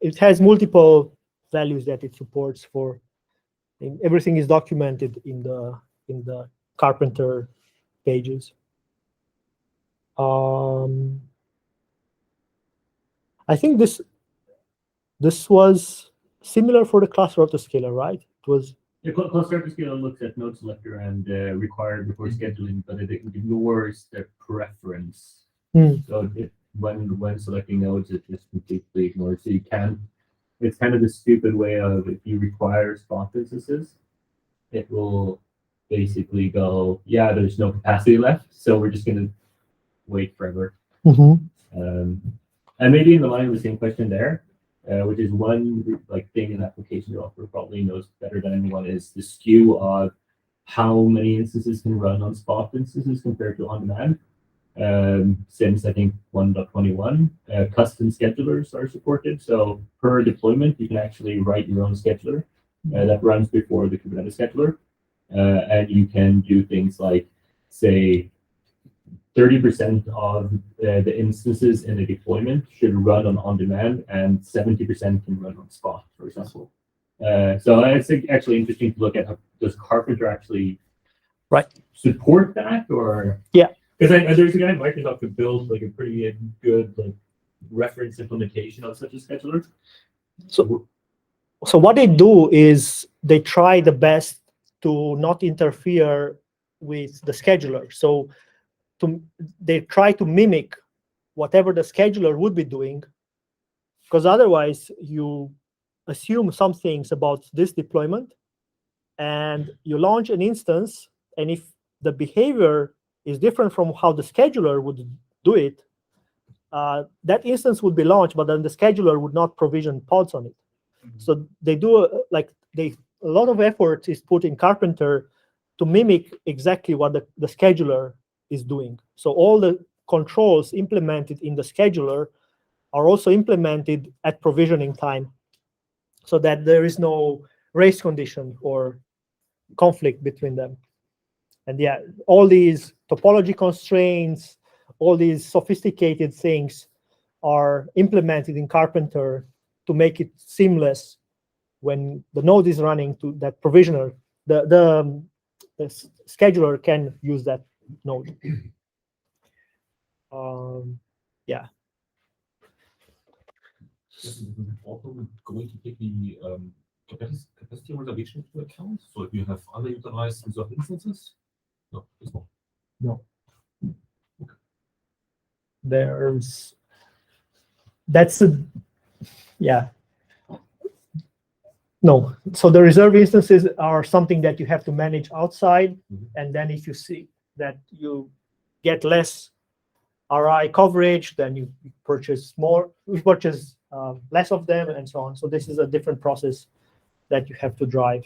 it has multiple values that it supports for. Everything is documented in the Karpenter pages. I think this was similar for the cluster autoscaler, right? It was The cluster autoscaler looks at node selector and required before scheduling, but it ignores the preference. So when selecting nodes, it just completely ignores. So you can. It's kind of the stupid way of if you require spot instances, it will basically go, yeah, there's no capacity left, so we're just gonna wait forever. And maybe in the line of the same question there, which is one like thing an application developer probably knows better than anyone, is the skew of how many instances can run on spot instances compared to on demand. Since I think 1.21, custom schedulers are supported. So per deployment, you can actually write your own scheduler that runs before the Kubernetes scheduler. And you can do things like, say, 30% of the instances in a deployment should run on demand, and 70% can run on spot, for example. So it's actually interesting to look at how does Karpenter actually support that, or because there's a guy at Microsoft who built like a pretty good like reference implementation of such a scheduler. So what they do is they try the best to not interfere with the scheduler. So they try to mimic whatever the scheduler would be doing, because otherwise you assume some things about this deployment and you launch an instance, and if the behavior is different from how the scheduler would do it, that instance would be launched, but then the scheduler would not provision pods on it. So they do a lot of effort is put in Karpenter to mimic exactly what the scheduler is doing. So all the controls implemented in the scheduler are also implemented at provisioning time, so that there is no race condition or conflict between them. And yeah, all these topology constraints, all these sophisticated things are implemented in Karpenter to make it seamless when the node is running to that provisioner. The scheduler can use that node. Yeah. Also going to take the capacity reservation into account. So if you have underutilized reserved instances, no, it's not. No. Okay. No. So the reserve instances are something that you have to manage outside, and then if you see that you get less RI coverage, then you purchase less of them, and so on. So this is a different process that you have to drive.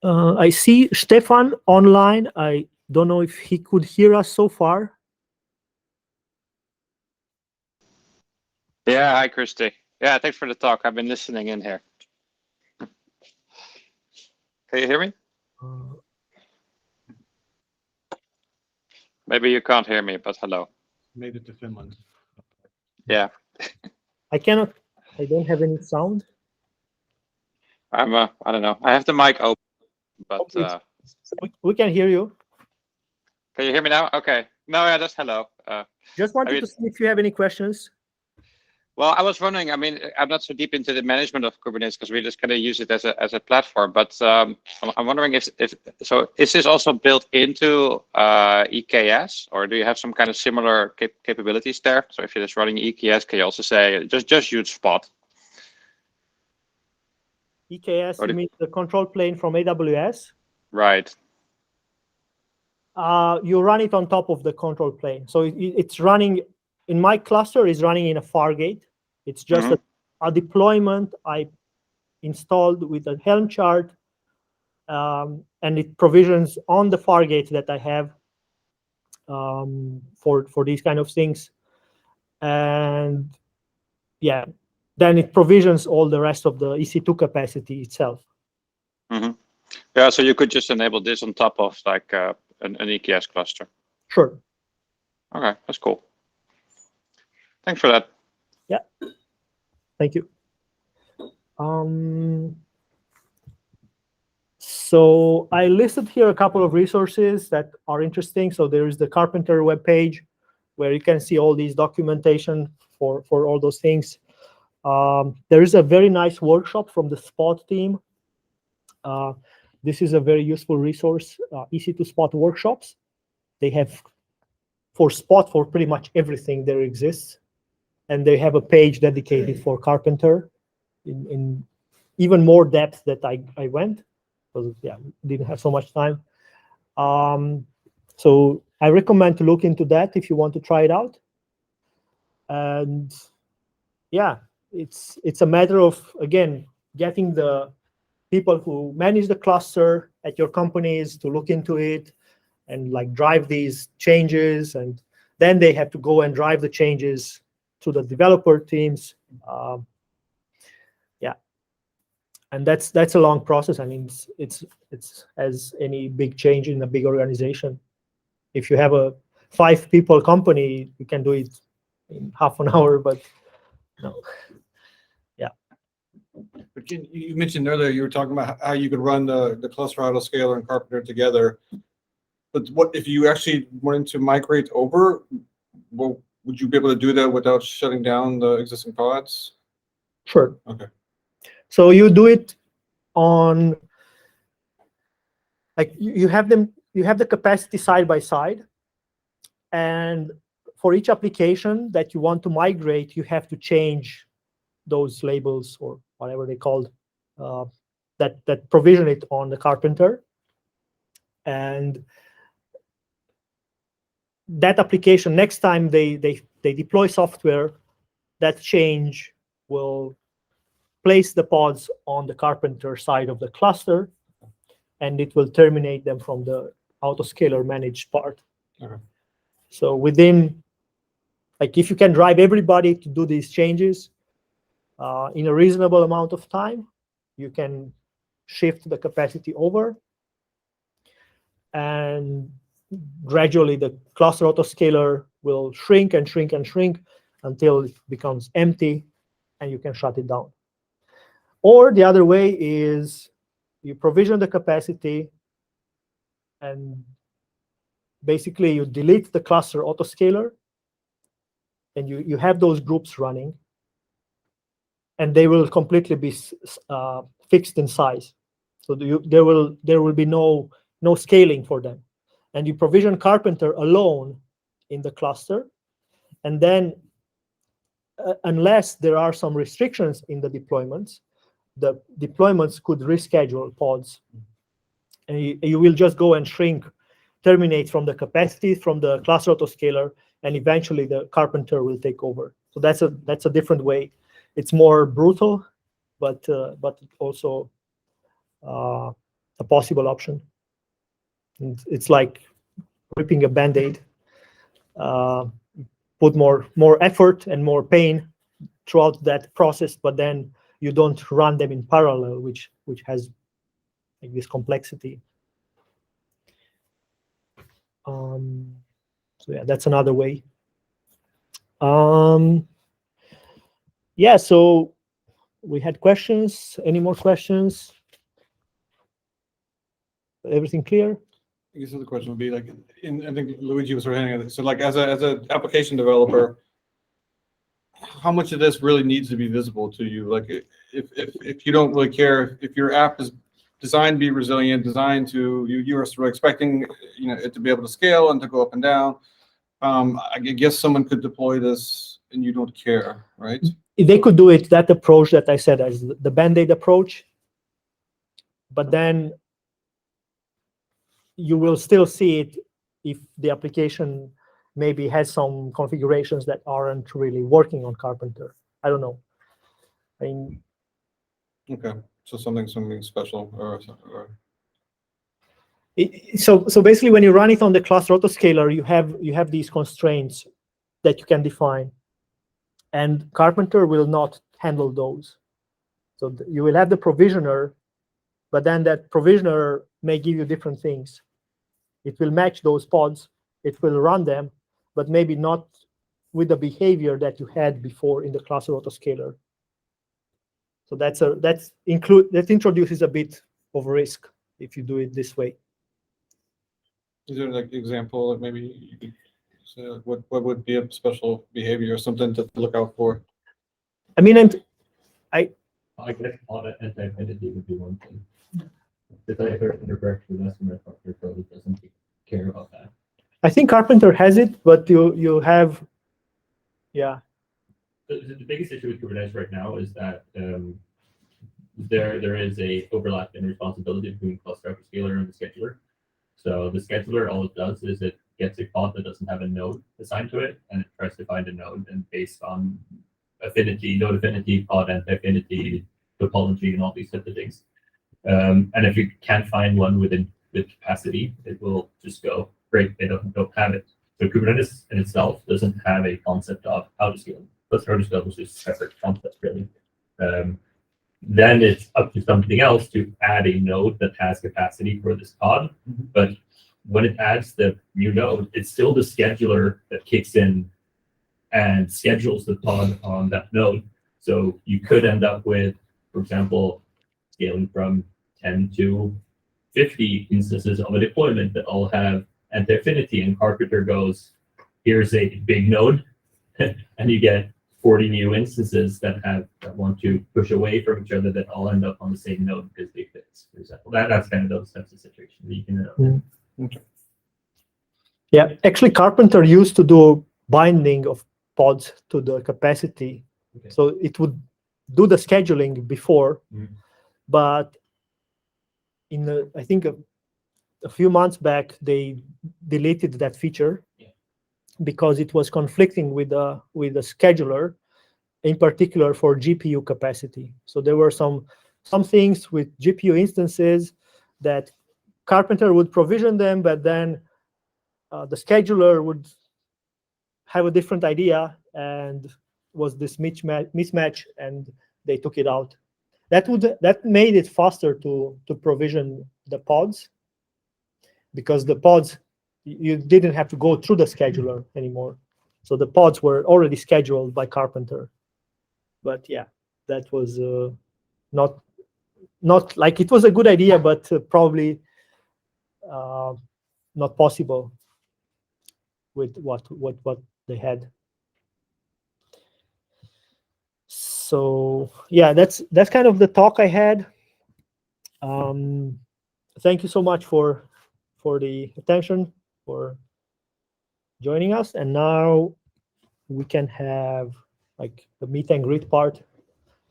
I see Stefan online. I don't know if he could hear us so far. Yeah, hi, Christy. Yeah, thanks for the talk. I've been listening in here. Can you hear me? Maybe you can't hear me, but hello. Made it to Finland. Yeah. I don't have any sound. I don't know. I have the mic open, but We can hear you. can you hear me now? Okay. No, yeah, just hello. Just wanted to see if you have any questions. Well, I was wondering, I mean, I'm not so deep into the management of Kubernetes because we just kind of use it as a platform, but I'm wondering if is this also built into EKS, or do you have some kind of similar capabilities there? So if you're just running EKS, can you also say just use Spot? EKS, you mean the control plane from AWS? Right. You run it on top of the control plane. So it's running, in my cluster, is running in a Fargate. It's just a deployment I installed with a Helm chart, and it provisions on the Fargate that I have for these kind of things. And yeah, then it provisions all the rest of the EC2 capacity itself. Yeah, so you could just enable this on top of like an EKS cluster. Sure. Okay, that's cool. Thanks for that. Yeah. Thank you. So I listed here a couple of resources that are interesting. So there is the Karpenter webpage where you can see all these documentation for all those things. There is a very nice workshop from the Spot team. This is a very useful resource, EC2 Spot workshops. They have for Spot for pretty much everything there exists. And they have a page dedicated for Karpenter in even more depth that I went, because didn't have so much time. So I recommend to look into that if you want to try it out. And yeah, it's a matter of, again, getting the people who manage the cluster at your companies to look into it and like drive these changes, and then they have to go and drive the changes to the developer teams. And that's a long process. I mean, it's as any big change in a big organization. If you have a 5-people company, you can do it in half an hour, but no. But you mentioned earlier, you were talking about how you could run the cluster autoscaler and Karpenter together. But what if you actually wanted to migrate over? Well, would you be able to do that without shutting down the existing pods? Sure. Okay. So you do it on, like you have the capacity side by side, and for each application that you want to migrate, you have to change those labels or whatever they called that provision it on the Karpenter. And that application, next time they deploy software, that change will place the pods on the Karpenter side of the cluster, and it will terminate them from the autoscaler managed part. Okay. So within, like if you can drive everybody to do these changes in a reasonable amount of time, you can shift the capacity over, and gradually the cluster autoscaler will shrink and shrink and shrink until it becomes empty, and you can shut it down. Or the other way is you provision the capacity, and basically you delete the cluster autoscaler, and you have those groups running, and they will completely be fixed in size. So there will be no scaling for them. And you provision Karpenter alone in the cluster, and then unless there are some restrictions in the deployments could reschedule pods, and you will just go and shrink, terminate from the capacity from the cluster autoscaler, and eventually the Karpenter will take over. So that's a different way. It's more brutal, but also a possible option. And it's like ripping a Band-Aid. Put more effort and more pain throughout that process, but then you don't run them in parallel, which has like this complexity. So yeah, that's another way. Yeah, so we had questions. Any more questions? Everything clear? I guess the question would be like, I think Luigi was sort of hinting at it. So like as an application developer, how much of this really needs to be visible to you? Like if you don't really care, if your app is designed to be resilient, designed to, you are sort of expecting it to be able to scale and to go up and down. I guess someone could deploy this and you don't care, right? They could do it, that approach that I said as the Band-Aid approach, but then you will still see it if the application maybe has some configurations that aren't really working on Karpenter. I don't know. I mean, Okay, so something special or so basically, when you run it on the cluster autoscaler, you have these constraints that you can define, and Karpenter will not handle those. So you will have the provisioner, but then that provisioner may give you different things. It will match those pods, it will run them, but maybe not with the behavior that you had before in the cluster autoscaler. So that introduces a bit of risk if you do it this way. Is there like example that maybe you could So what would be a special behavior or something to look out for? I mean, and I guess audit anti-identity would be one thing. If I heard correctly, that's when my partner probably doesn't care about that. I think Karpenter has it, but you have, yeah. The biggest issue with Kubernetes right now is that there is a overlap in responsibility between cluster hyperscaler and the scheduler. So the scheduler, all it does is it gets a pod that doesn't have a node assigned to it, and it tries to find a node, and based on affinity, node affinity, pod anti-affinity, topology, and all these types of things. And if you can't find one with capacity, it will just go, great, they don't have it. So Kubernetes in itself doesn't have a concept of how to scale. Cluster how to scale is just a separate concept, really. Then it's up to something else to add a node that has capacity for this pod. But when it adds the new node, it's still the scheduler that kicks in and schedules the pod on that node. So you could end up with, for example, scaling from 10 to 50 instances of a deployment that all have anti-affinity, and Karpenter goes, here's a big node, and you get 40 new instances that want to push away from each other that all end up on the same node because they fit, for example. That's kind of those types of situations that you can Yeah, actually Karpenter used to do binding of pods to the capacity. Okay. So it would do the scheduling before, but I think a few months back, they deleted that feature because it was conflicting with the scheduler, in particular for GPU capacity. So there were some things with GPU instances that Karpenter would provision them, but then the scheduler would have a different idea, and was this mismatch, and they took it out. That made it faster to provision the pods, because the pods, you didn't have to go through the scheduler anymore. So the pods were already scheduled by Karpenter. But yeah, that was not like, it was a good idea, but probably not possible with what they had. So yeah, that's kind of the talk I had. Thank you so much for the attention, for joining us, and now we can have like the meet and greet part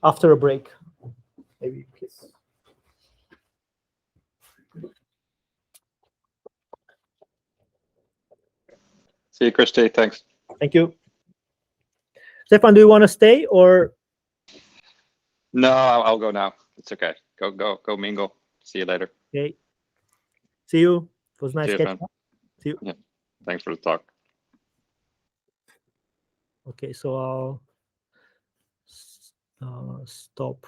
after a break. Maybe please. See you, Christy. Thanks. Thank you. Stefan, do you want to stay or? No, I'll go now. It's okay. Go mingle. See you later. Okay. See you. It was nice Cheers, catching man. up. See you. Yeah. Thanks for the talk. Okay, so I'll stop.